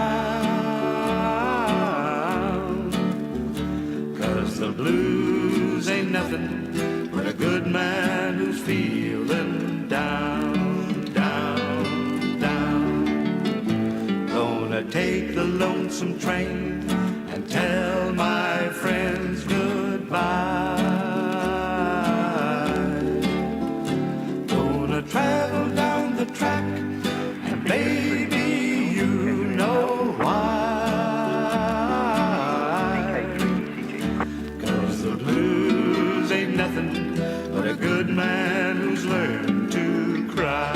'Cause the blues ain't nothing but a good man who's feeling down. Take the lonesome train and tell my friends goodbye. Gonna travel down the track and baby you know why. 'Cause the blues ain't nothing but a good man who's learned to cry.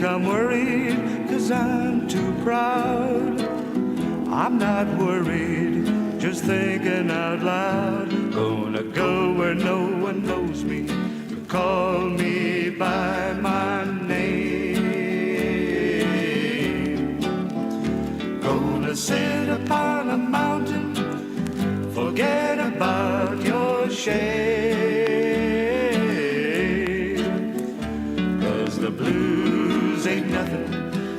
I'm worried 'cause I'm too proud. I'm not worried, just thinking out loud. Gonna go where no one knows me, call me by my name. Gonna sit upon a mountain, forget about your shame. 'Cause the blues ain't nothing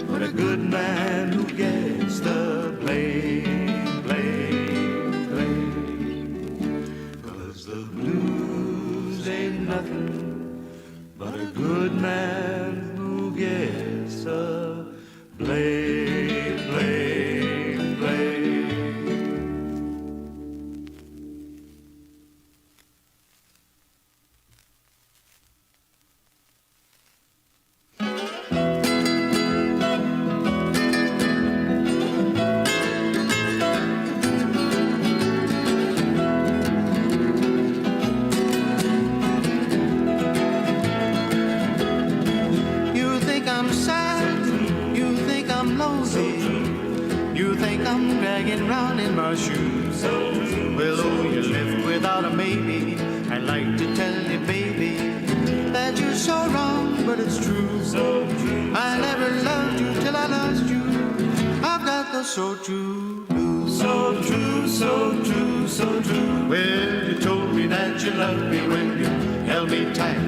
but a good man who gets the blame, blame, blame. 'Cause the blues ain't nothing but a good man who gets the blame, blame, blame. Round in my shoes. Well, oh, you left without a maybe. I'd like to tell you, baby, that you're so wrong, but it's true. I never loved you till I lost you. I've got the so true blues. So true, so true, so true. Well, you told me that you loved me when you held me tight.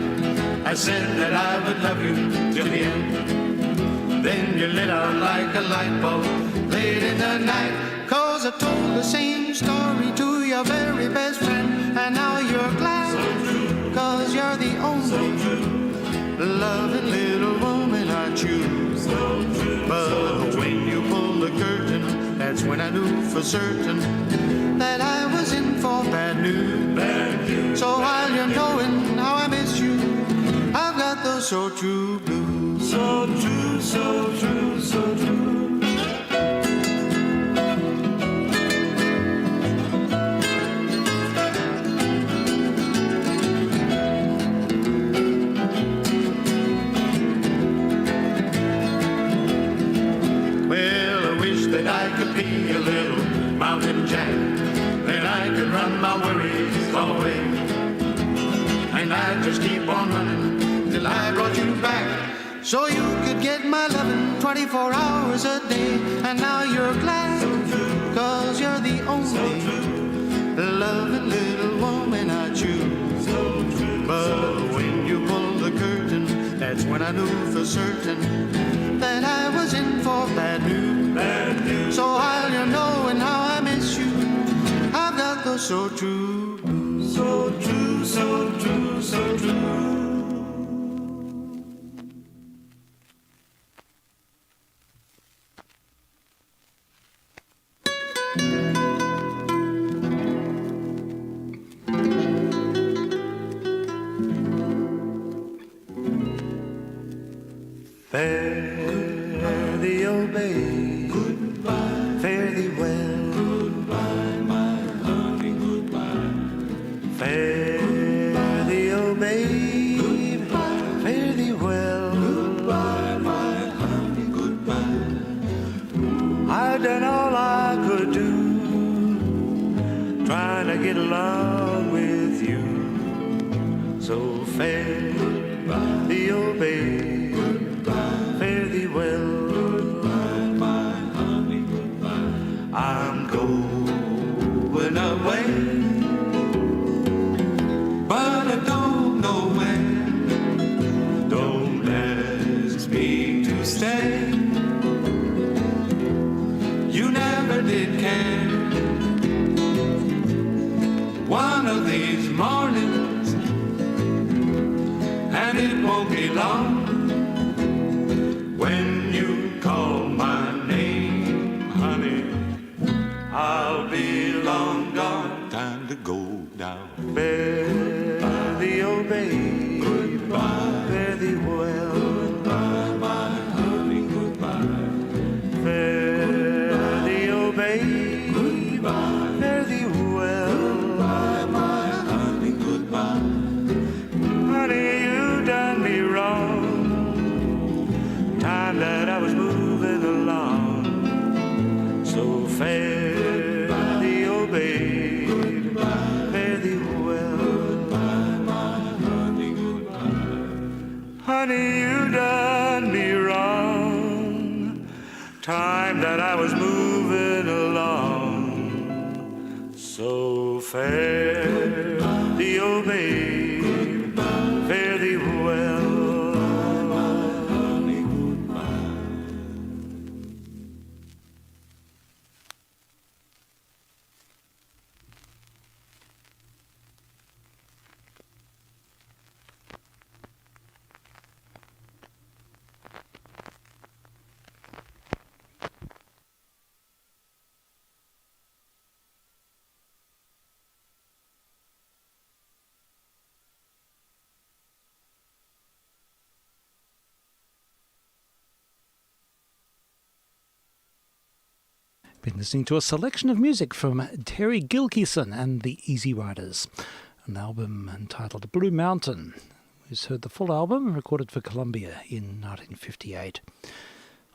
I said that I would love you till the end. Then you lit out like a light bulb late in the night. 'Cause I told the same story to your very best friend. And now you're glad, 'cause you're the only loving little woman I choose. But when you pulled the curtain, that's when I knew for certain that I was in for bad news. So while you're knowing how I miss you, I've got the so true blues. So true, so true, so true. and I'd just keep on running till I brought you back. So you could get my loving 24 hours a day. And now you're glad, cause you're the only loving little woman I choose. But when you pulled the curtain, that's when I knew for certain that I was in for bad news. So while you're knowing how I miss you, I've got the so true, so true, so true, so true. Fare thee, oh babe, goodbye. Fare thee well, goodbye, my honey, goodbye. Fare thee, oh babe, goodbye. Fare thee well, goodbye, my honey, goodbye. I've done all I could do, trying to get along with you. So fare thee, oh babe. Fare thee well, goodbye, my honey, goodbye. I'm going away, but I don't know when. Don't ask me to stay. You never did care. One of these mornings, and it won't be long, when you call my name, honey, I'll be long gone. Time to go now. Fare thee, oh babe, goodbye. Fare thee well, goodbye, my honey, goodbye. Fare thee, oh babe, goodbye. Fare thee well, goodbye, my honey, goodbye. Honey, you done me wrong. Time that I was moving along. So fare thee, oh babe, fare thee well, goodbye, my honey, goodbye. Honey, you done me wrong. Time that I was moving along. So fare thee, oh babe, fare thee well. Been listening to a selection of music from Terry Gilkyson and the Easy Riders, an album entitled Blue Mountain. We heard the full album recorded for Columbia in 1958.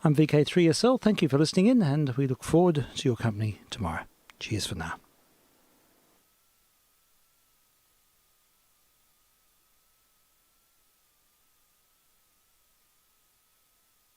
I'm vk3sl. Thank you for listening in, and we look forward to your company tomorrow. Cheers for now.